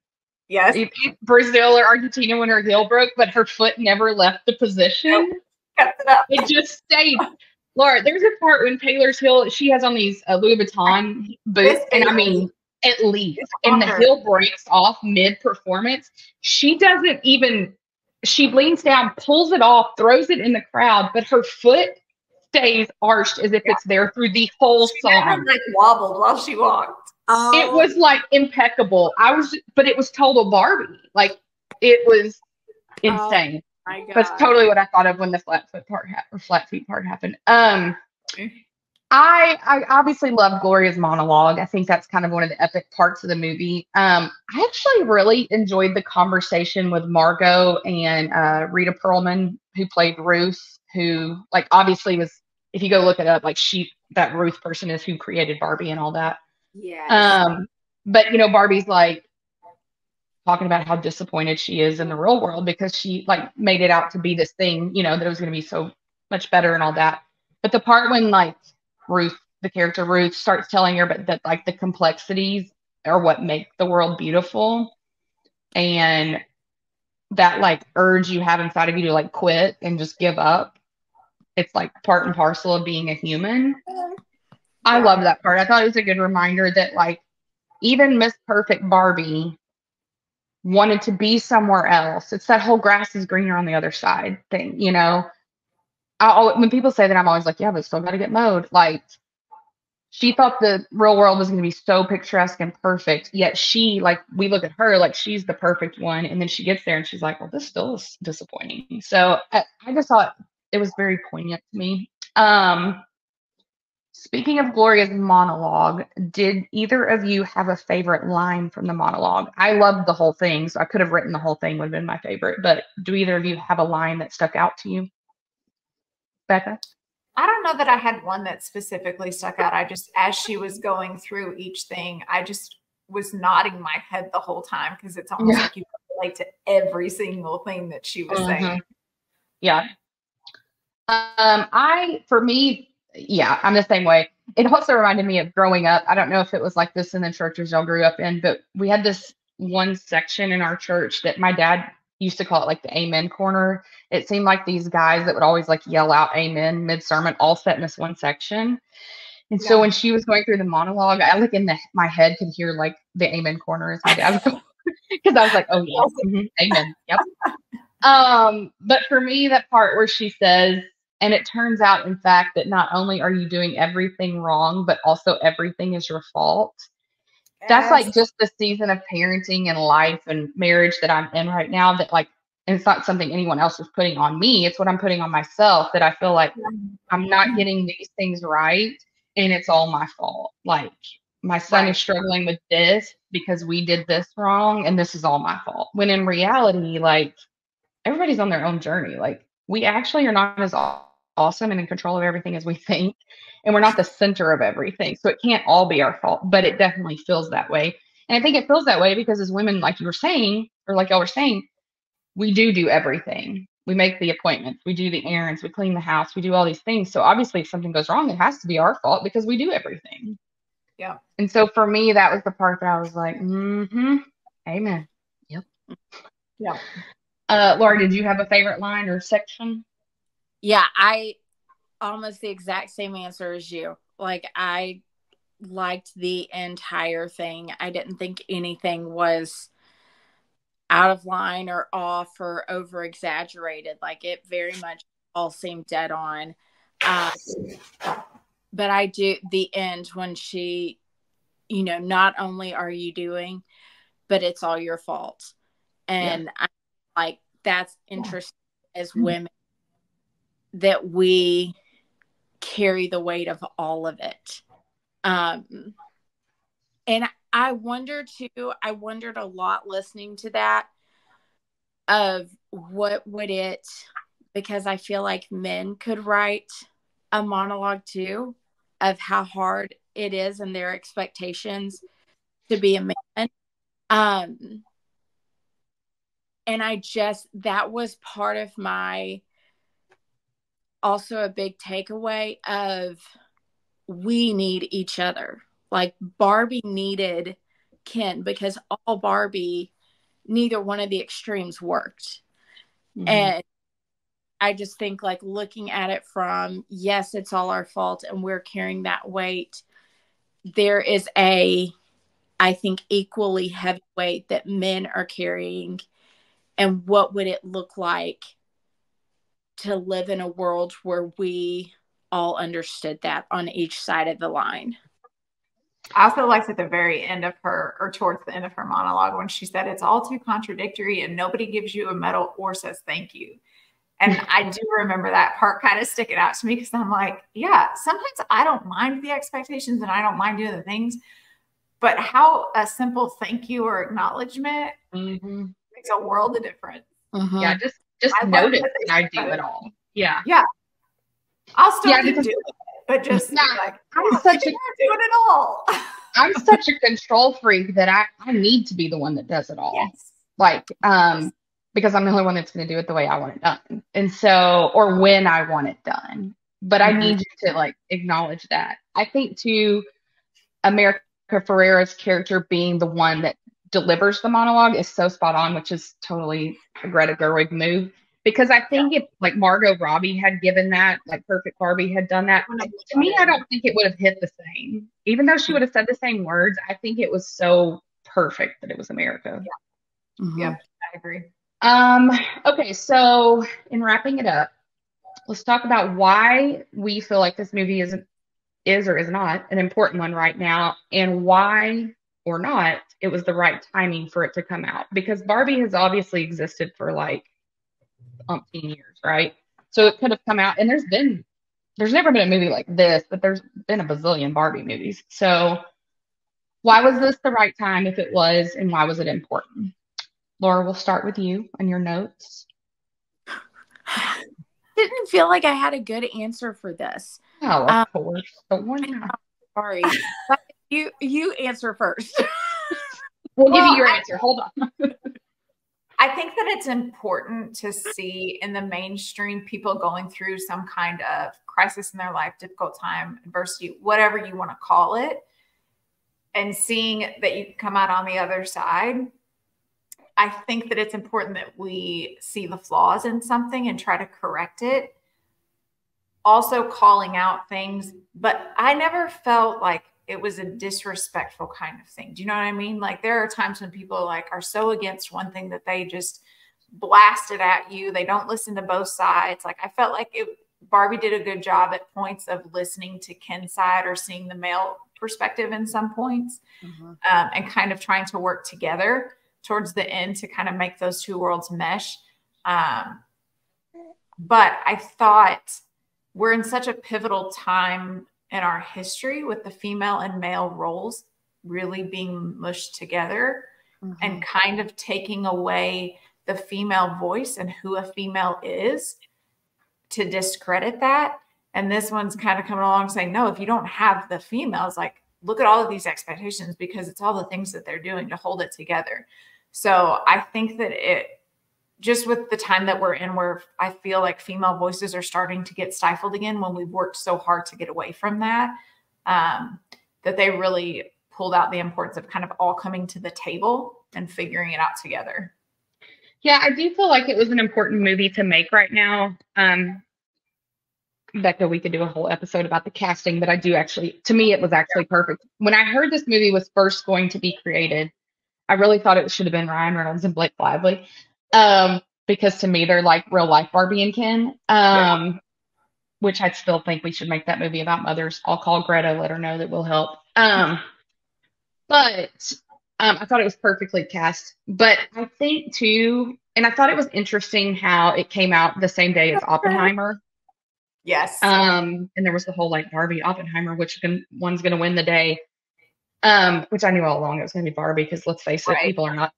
Yes. Brazil or Argentina, when her heel broke, but her foot never left the position? Nope. Kept it up. It just stayed. Laura, there's a part when Taylor's heel, she has on these Louis Vuitton boots, and I mean, at least, and the heel breaks off mid-performance. She doesn't even, she leans down, pulls it off, throws it in the crowd, but her foot stays arched as if it's there through the whole song. Never, like, wobbled while she walked. Oh. It was like impeccable. But it was total Barbie. Like, it was insane. My God. That's totally what I thought of when the flat feet part happened. I obviously love Gloria's monologue. I think that's kind of one of the epic parts of the movie. I actually really enjoyed the conversation with Margot and Rita Perlman, who played Ruth, who, like, obviously was, if you go look it up, like, that Ruth person is who created Barbie and all that. Yes. But, you know, Barbie's like talking about how disappointed she is in the real world because she, like, made it out to be this thing, you know, that it was going to be so much better and all that. But the part when, like, Ruth, the character Ruth, starts telling her that, like, the complexities are what make the world beautiful, and that, like, urge you have inside of you to, like, quit and just give up, it's like part and parcel of being a human. I love that part. I thought it was a good reminder that, like, even Miss Perfect Barbie wanted to be somewhere else. It's that whole grass is greener on the other side thing, you know? When people say that, I'm always like, yeah, but still got to get mowed. Like, she thought the real world was going to be so picturesque and perfect, yet she, like, we look at her like she's the perfect one, and then she gets there and she's like, well, this still is disappointing. So I just thought it was very poignant to me. Speaking of Gloria's monologue, did either of you have a favorite line from the monologue? I loved the whole thing, so I could have written the whole thing, would have been my favorite. But do either of you have a line that stuck out to you? Becca? I don't know that I had one that specifically stuck out. I just, as she was going through each thing, I just was nodding my head the whole time because it's almost like you relate to every single thing that she was saying. Yeah. For me, yeah, I'm the same way. It also reminded me of growing up. I don't know if it was like this in the churches y'all grew up in, but we had this one section in our church that my dad used to call it like the amen corner. It seemed like these guys that would always like yell out amen mid-sermon all sat in this one section. And so when she was going through the monologue, I like my head could hear like the amen corner as my dad was going, because I was like, oh yeah, amen. Yep. But for me, that part where she says, and it turns out, in fact, that not only are you doing everything wrong, but also everything is your fault. Yes. That's like just the season of parenting and life and marriage that I'm in right now, that, like, and it's not something anyone else is putting on me. It's what I'm putting on myself, that I feel like I'm not getting these things right, and it's all my fault. Like, my son is struggling with this because we did this wrong, and this is all my fault. When in reality, like, everybody's on their own journey. Like, we actually are not as awesome and in control of everything as we think, and we're not the center of everything. So it can't all be our fault, but it definitely feels that way. And I think it feels that way because as women, like you were saying, or like y'all were saying, we do everything. We make the appointments, we do the errands, we clean the house, we do all these things. So obviously if something goes wrong, it has to be our fault because we do everything. Yeah. And so for me, that was the part that I was like, mm-hmm, amen. Yep. Yeah. Laura, did you have a favorite line or section? Yeah, I almost the exact same answer as you. Like, I liked the entire thing. I didn't think anything was out of line or off or over exaggerated. Like, it very much all seemed dead on. But I do the end when she, not only are you doing, but it's all your fault. And I like that's interesting as women that we carry the weight of all of it. And I wondered a lot listening to that of what would it, because I feel like men could write a monologue too of how hard it is and their expectations to be a man. And that was part of my, also a big takeaway of we need each other. Like Barbie needed Ken because all Barbie, neither one of the extremes worked. Mm-hmm. And I just think like looking at it from, yes, it's all our fault and we're carrying that weight. There is I think, equally heavy weight that men are carrying. And what would it look like to live in a world where we all understood that on each side of the line? I also liked at the very end of her, or towards the end of her monologue, when she said, it's all too contradictory and nobody gives you a medal or says thank you. And I do remember that part kind of sticking out to me because I'm like, yeah, sometimes I don't mind the expectations and I don't mind doing the things, but how a simple thank you or acknowledgement makes a world of difference. Yeah, just notice that I do it all. Yeah. Yeah. I'll still keep doing it, but just like, I'm such doing it all. I'm such a control freak that I need to be the one that does it all. Yes. Like, because I'm the only one that's going to do it the way I want it done. And so, or when I want it done. But I need you to like acknowledge that. I think too, America Ferrera's character being the one that delivers the monologue is so spot on, which is totally a Greta Gerwig move. Because I think if like Margot Robbie had given that, like Perfect Barbie had done that, to me, I don't think it would have hit the same. Even though she would have said the same words, I think it was so perfect that it was America. Yeah, I agree. Okay, so in wrapping it up, let's talk about why we feel like this movie is or is not an important one right now, and why or not it was the right timing for it to come out. Because Barbie has obviously existed for like umpteen years, right? So it could have come out, and there's never been a movie like this, but there's been a bazillion Barbie movies. So why was this the right time if it was, and why was it important? Laura, we'll start with you and your notes. Didn't feel like I had a good answer for this. Oh, of course. But why not? Sorry. You answer first. We'll give you your answer. Hold on. I think that it's important to see in the mainstream people going through some kind of crisis in their life, difficult time, adversity, whatever you want to call it, and seeing that you come out on the other side. I think that it's important that we see the flaws in something and try to correct it. Also calling out things, but I never felt like it was a disrespectful kind of thing. Do you know what I mean? Like there are times when people like are so against one thing that they just blast it at you. They don't listen to both sides. Like I felt like Barbie did a good job at points of listening to Ken's side or seeing the male perspective in some points, and kind of trying to work together towards the end to kind of make those two worlds mesh. But I thought we're in such a pivotal time in our history with the female and male roles really being mushed together and kind of taking away the female voice and who a female is to discredit that. And this one's kind of coming along saying, no, if you don't have the females, like look at all of these expectations because it's all the things that they're doing to hold it together. So I think that it just with the time that we're in, where I feel like female voices are starting to get stifled again when we've worked so hard to get away from that. that they really pulled out the importance of kind of all coming to the table and figuring it out together. Yeah, I do feel like it was an important movie to make right now. Becca, we could do a whole episode about the casting, but I do actually, to me, it was actually perfect. When I heard this movie was first going to be created, I really thought it should have been Ryan Reynolds and Blake Lively, because to me, they're like real life Barbie and Ken, which I still think we should make that movie about mothers. I'll call Greta, let her know that we'll help. But I thought it was perfectly cast. But I think too, and I thought it was interesting how it came out the same day as Oppenheimer. Yes. And there was the whole like Barbie Oppenheimer, which one's going to win the day. Which I knew all along it was going to be Barbie, because let's face it, people are not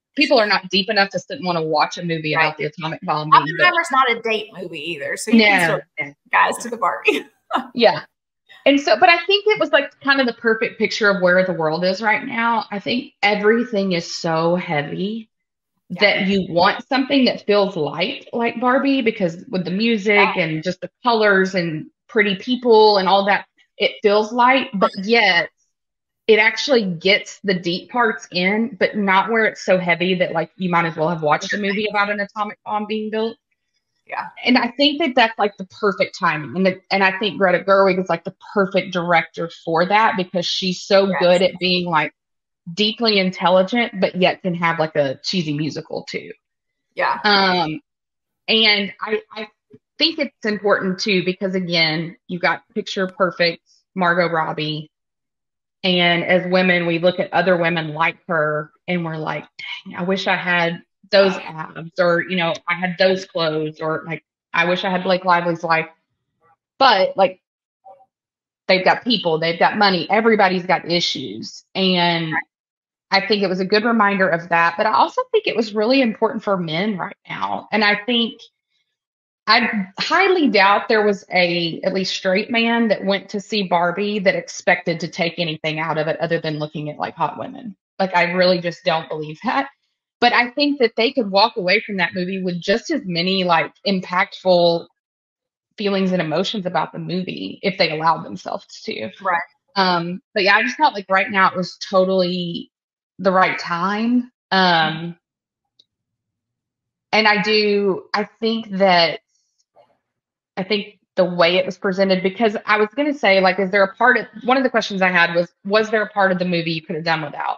deep enough to sit and want to watch a movie about the atomic bomb. Oppenheimer's not a date movie either, so you can still guys to the Barbie. Yeah. And so, but I think it was like kind of the perfect picture of where the world is right now. I think everything is so heavy that you want something that feels light, like Barbie, because with the music and just the colors and pretty people and all that, it feels light, but yet it actually gets the deep parts in, but not where it's so heavy that like you might as well have watched a movie about an atomic bomb being built. Yeah. And I think that that's like the perfect timing. And I think Greta Gerwig is like the perfect director for that, because she's so good at being like deeply intelligent, but yet can have like a cheesy musical too. Yeah. And I think it's important too, because again, you got picture perfect Margot Robbie. And as women, we look at other women like her and we're like, dang, I wish I had those abs, or, you know, I had those clothes, or like, I wish I had Blake Lively's life. But like, they've got people, they've got money, everybody's got issues. And I think it was a good reminder of that. But I also think it was really important for men right now. And I think I highly doubt there was at least straight man that went to see Barbie that expected to take anything out of it other than looking at like hot women. Like, I really just don't believe that. But I think that they could walk away from that movie with just as many like impactful feelings and emotions about the movie if they allowed themselves to. Right. But yeah, I just felt like right now it was totally the right time. And I think the way it was presented, because I was going to say, like, one of the questions I had was there a part of the movie you could have done without?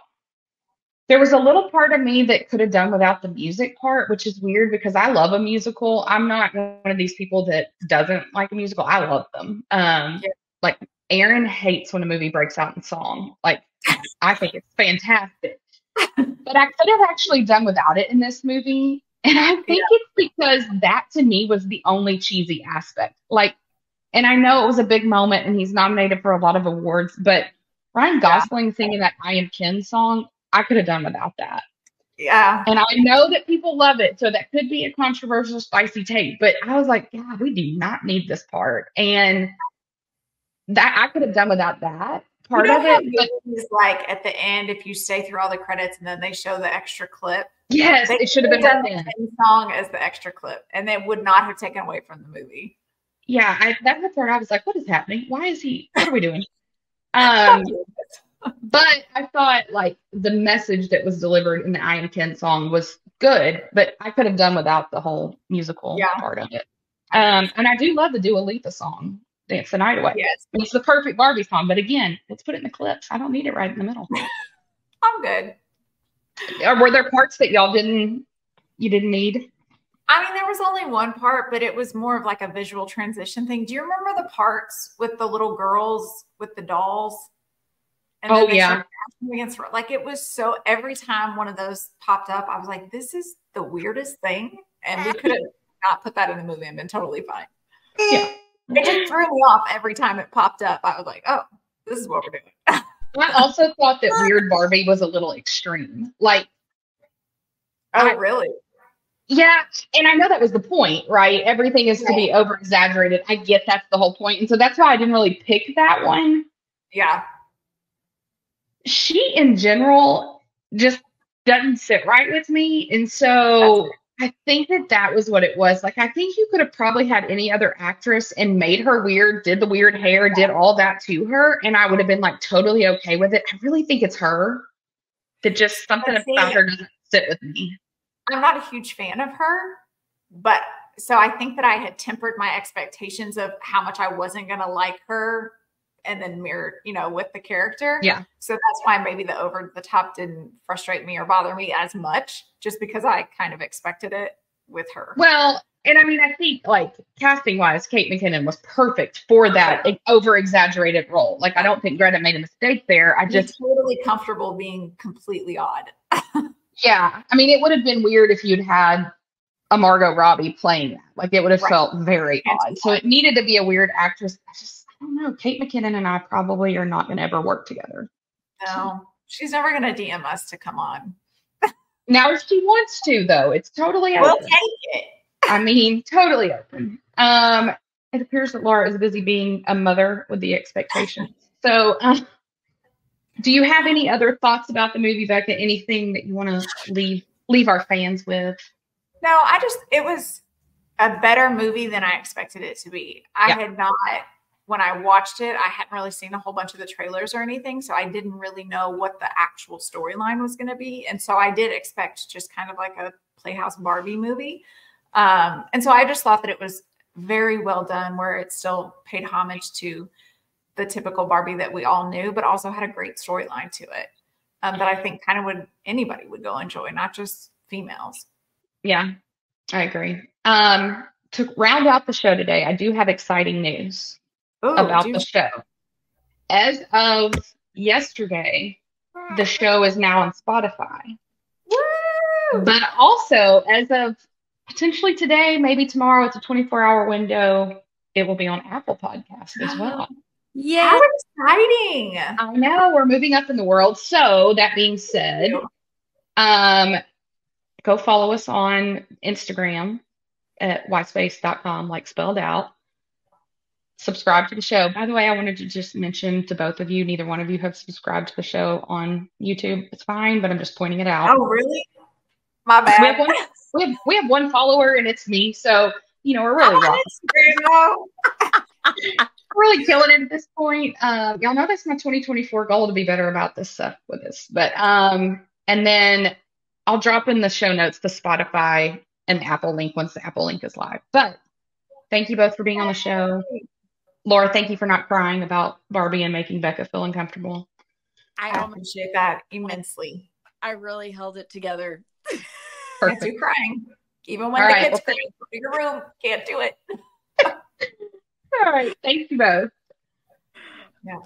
There was a little part of me that could have done without the music part, which is weird because I love a musical. I'm not one of these people that doesn't like a musical. I love them. Like, Aaron hates when a movie breaks out in song. Like, I think it's fantastic. But I could have actually done without it in this movie. And I think it's because that to me was the only cheesy aspect. Like, and I know it was a big moment and he's nominated for a lot of awards, but Ryan Gosling singing that I Am Ken song, I could have done without that. Yeah. And I know that people love it, so that could be a controversial, spicy take, but I was like, yeah, we do not need this part. And that I could have done without that part of it. But movies, like at the end, if you stay through all the credits and then they show the extra clip. Yes, it should have been done the same song as the extra clip, and they would not have taken away from the movie. Yeah, that's the part I was like, what is happening? What are we doing? But I thought like the message that was delivered in the I Am Ken song was good, but I could have done without the whole musical part of it. And I do love the Dua Lipa song, Dance the Night Away. Yes. It's the perfect Barbie song, but again, let's put it in the clips. I don't need it right in the middle. I'm good. Were there parts that you didn't need? I mean, there was only one part, but it was more of like a visual transition thing. Do you remember the parts with the little girls with the dolls? And against, like, it was so, every time one of those popped up, I was like, this is the weirdest thing. And we could have not put that in the movie and been totally fine. Yeah. It just threw me off every time it popped up. I was like, oh, this is what we're doing. I also thought that Weird Barbie was a little extreme. Like, really? Yeah, and I know that was the point, right? Everything is to be over exaggerated. I get that's the whole point. And so that's why I didn't really pick that one. Yeah. She in general just doesn't sit right with me. And so I think that was what it was. Like, I think you could have probably had any other actress and made her weird, did the weird hair, did all that to her, and I would have been like totally okay with it. I really think it's her that just something But about see, her doesn't sit with me. I'm not a huge fan of her, but so I think that I had tempered my expectations of how much I wasn't going to like her and then mirrored, with the character. Yeah. So that's why maybe the over the top didn't frustrate me or bother me as much, just because I kind of expected it with her. Well, and I mean, I think like casting wise, Kate McKinnon was perfect for that over exaggerated role. Like, I don't think Greta made a mistake there. I just totally comfortable being completely odd. Yeah. I mean, it would have been weird if you'd had a Margot Robbie playing that. Like, it would have felt very odd. So it needed to be a weird actress. I don't know. Kate McKinnon and I probably are not going to ever work together. No, she's never going to DM us to come on. Now, if she wants to, though, it's totally open. We'll take it. I mean, totally open. It appears that Laura is busy being a mother with the expectations. So, do you have any other thoughts about the movie, Becca? Anything that you want to leave our fans with? No, it was a better movie than I expected it to be. I had not, when I watched it, I hadn't really seen a whole bunch of the trailers or anything. So I didn't really know what the actual storyline was going to be. And so I did expect just kind of like a Playhouse Barbie movie. And so I just thought that it was very well done, where it still paid homage to the typical Barbie that we all knew, but also had a great storyline to it that I think kind of anybody would go enjoy, not just females. Yeah, I agree. To round out the show today, I do have exciting news about the show. As of yesterday, the show is now on Spotify. Woo! But also, as of potentially today, maybe tomorrow, it's a 24-hour window. It will be on Apple Podcasts as well. Yeah. How exciting. I know, we're moving up in the world. So that being said, go follow us on Instagram at whitespace.com, like spelled out. Subscribe to the show. By the way, I wanted to just mention to both of you, neither one of you have subscribed to the show on YouTube. It's fine, but I'm just pointing it out. Oh, really? My bad. We have one follower, and it's me. So, we're really really killing it at this point. Y'all know that's my 2024 goal, to be better about this stuff with this. But and then I'll drop in the show notes the Spotify and Apple link once the Apple link is live. But thank you both for being on the show. Laura, thank you for not crying about Barbie and making Becca feel uncomfortable. I appreciate that immensely. I really held it together. Perfect. Can't do crying. Even when the kids cry in your room, can't do it. All right. Thank you both. Yeah. Bye.